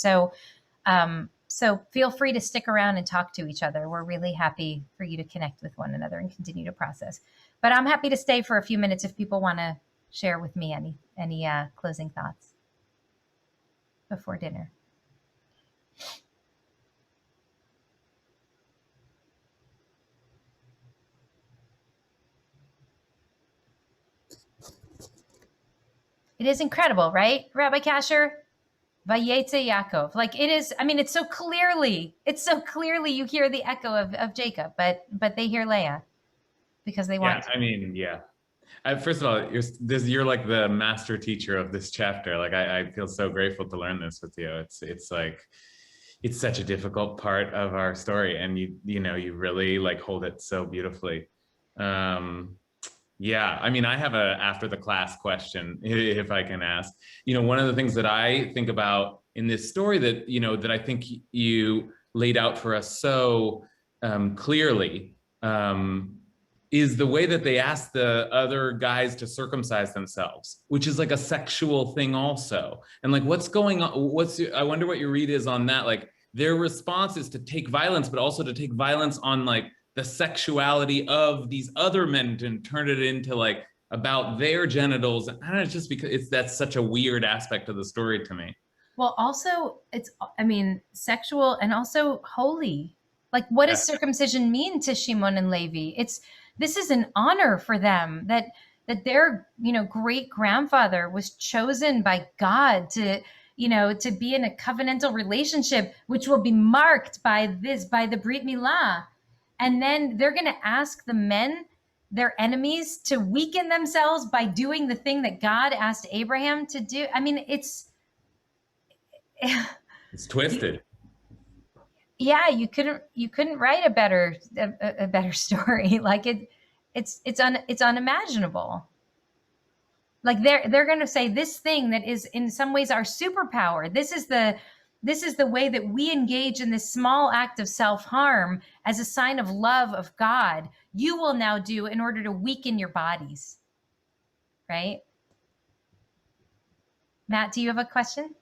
So feel free to stick around and talk to each other. We're really happy for you to connect with one another and continue to process. But I'm happy to stay for a few minutes if people want to share with me any closing thoughts. before dinner. It is incredible, right, Rabbi Kasher? Vayetze Yaakov. Like it is, I mean, it's so clearly you hear the echo of Jacob, but they hear Leah because they want to. I mean, yeah. First of all, you're like the master teacher of this chapter. Like I feel so grateful to learn this with you. It's like, it's such a difficult part of our story, and you really like hold it so beautifully. Yeah, I mean, I have a after the class question, if I can ask. One of the things that I think about in this story that that I think you laid out for us so clearly is the way that they ask the other guys to circumcise themselves, which is like a sexual thing also. And like, what's going on? I wonder what your read is on that. Like their response is to take violence, but also to take violence on like the sexuality of these other men and turn it into like about their genitals. And I don't know, it's just because that's such a weird aspect of the story to me. Well, also sexual and also holy. Like what does circumcision mean to Shimon and Levi? This is an honor for them that their, great grandfather was chosen by God to be in a covenantal relationship, which will be marked by the Brit Milah. And then they're going to ask the men, their enemies, to weaken themselves by doing the thing that God asked Abraham to do. I mean, it's twisted. Yeah, you couldn't write a better story. Like it's unimaginable. Like they're going to say this thing that is in some ways our superpower. This is the way that we engage in this small act of self-harm as a sign of love of God. You will now do in order to weaken your bodies. Right? Matt, do you have a question?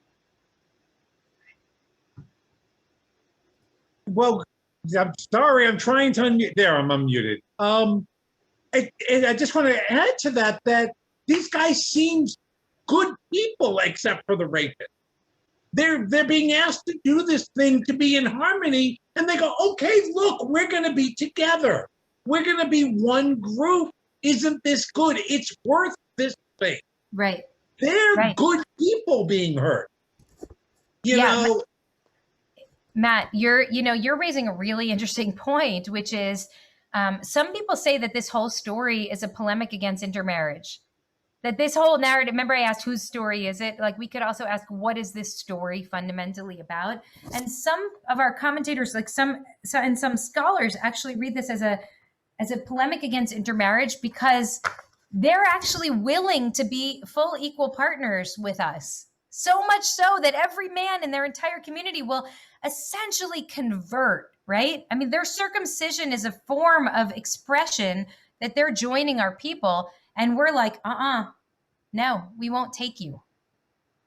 Well, I'm sorry, I'm trying to unmute. There, I'm unmuted. I just want to add to that these guys seem good people, except for the rapist. They're being asked to do this thing to be in harmony, and they go, okay, look, we're going to be together. We're going to be one group. Isn't this good? It's worth this thing. Right. They're good people being hurt. You know. Matt, you're raising a really interesting point, which is some people say that this whole story is a polemic against intermarriage. That this whole narrative, remember I asked whose story is it? Like we could also ask, what is this story fundamentally about? And some of our commentators, like some scholars actually read this as a polemic against intermarriage because they're actually willing to be full equal partners with us. So much so that every man in their entire community will essentially convert, right? I mean, their circumcision is a form of expression that they're joining our people. And we're like, no, we won't take you,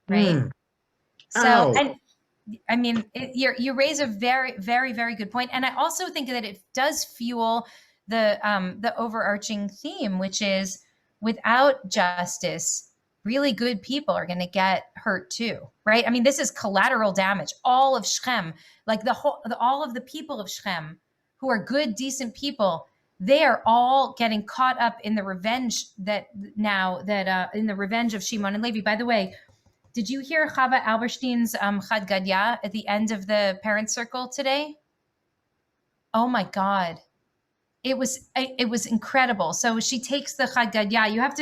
right? So, and I mean, you raise a very, very, very good point. And I also think that it does fuel the overarching theme, which is without justice, really good people are going to get hurt too, right? I mean, this is collateral damage. All of Shechem, like all of the people of Shechem who are good, decent people, they are all getting caught up in the revenge in the revenge of Shimon and Levi. By the way, did you hear Chava Alberstein's Chad Gadya at the end of the parent circle today? Oh my God. It was incredible. So she takes the Chad Gadya. You have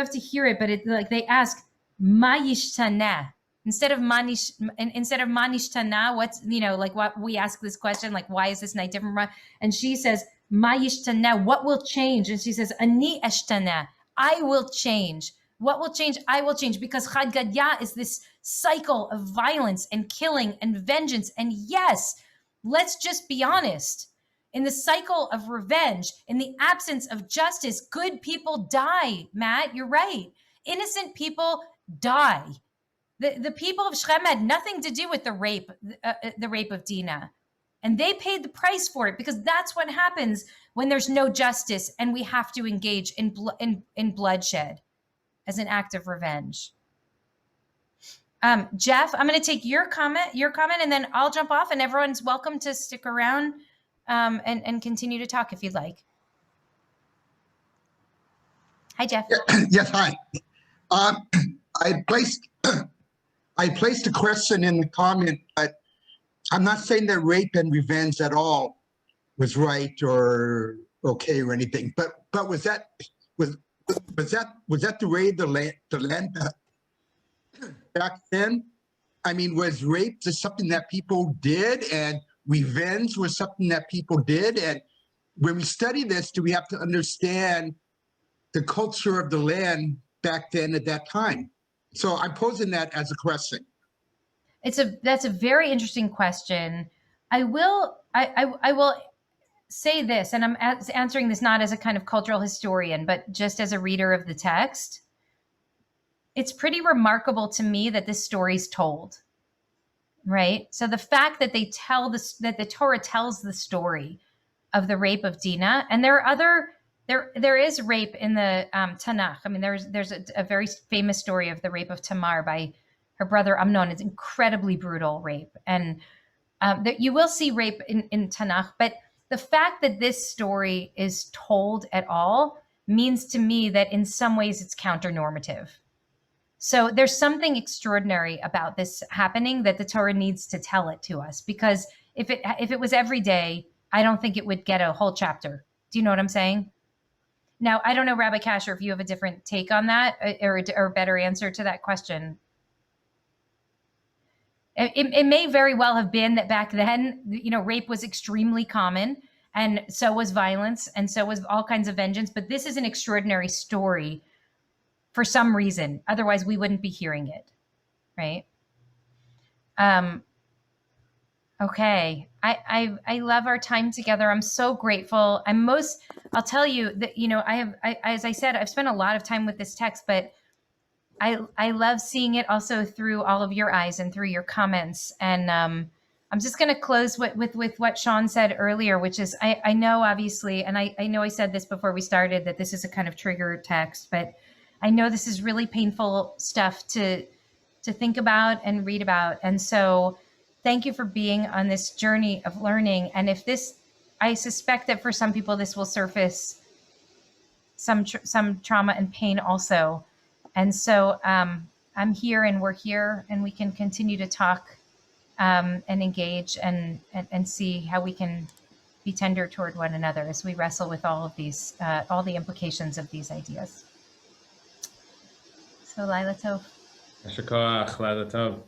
to hear it, but they ask, Ma yishtana? Instead of manishtana, what's, like what we ask this question, like, why is this night different? And she says, Ma yishtana, what will change? And she says, Ani eshtana, I will change. What will change? I will change, because Chad Gadya is this cycle of violence and killing and vengeance. And yes, let's just be honest. In the cycle of revenge, in the absence of justice, good people die. Matt, you're right. Innocent people die. The people of Shechem had nothing to do with the rape of Dina. And they paid the price for it, because that's what happens when there's no justice and we have to engage in bloodshed as an act of revenge. Jeff, I'm going to take your comment, and then I'll jump off, and everyone's welcome to stick around and continue to talk if you'd like. Hi, Jeff. Yes, hi. I placed a question in the comment, but I'm not saying that rape and revenge at all was right or okay or anything. But was that the way the land back then? I mean, was rape just something that people did, and revenge was something that people did? And when we study this, do we have to understand the culture of the land back then at that time? So I'm posing that as a question. That's a very interesting question. I will say this, and I'm answering this not as a kind of cultural historian, but just as a reader of the text. It's pretty remarkable to me that this story's told, right? So the fact that that the Torah tells the story of the rape of Dina, and there is rape in the Tanakh. I mean, there's a very famous story of the rape of Tamar by her brother Amnon. It's incredibly brutal rape, and that you will see rape in Tanakh. But the fact that this story is told at all means to me that in some ways it's counter-normative. So there's something extraordinary about this happening that the Torah needs to tell it to us, because if it was every day, I don't think it would get a whole chapter. Do you know what I'm saying? Now, I don't know, Rabbi Kasher, if you have a different take on that or a better answer to that question. It may very well have been that back then, rape was extremely common, and so was violence, and so was all kinds of vengeance. But this is an extraordinary story for some reason. Otherwise, we wouldn't be hearing it, right? Okay. I love our time together. I'm so grateful. I'll tell you that, as I said, I've spent a lot of time with this text, but I love seeing it also through all of your eyes and through your comments. And I'm just going to close with what Sean said earlier, which is, I know obviously, and I know I said this before we started, that this is a kind of trigger text, but I know this is really painful stuff to think about and read about. And so thank you for being on this journey of learning. And I suspect that for some people, this will surface some trauma and pain also. And so I'm here, and we're here, and we can continue to talk and engage and see how we can be tender toward one another as we wrestle with all of these, all the implications of these ideas. So Laila Tov. יישר כוח, לילה טוב.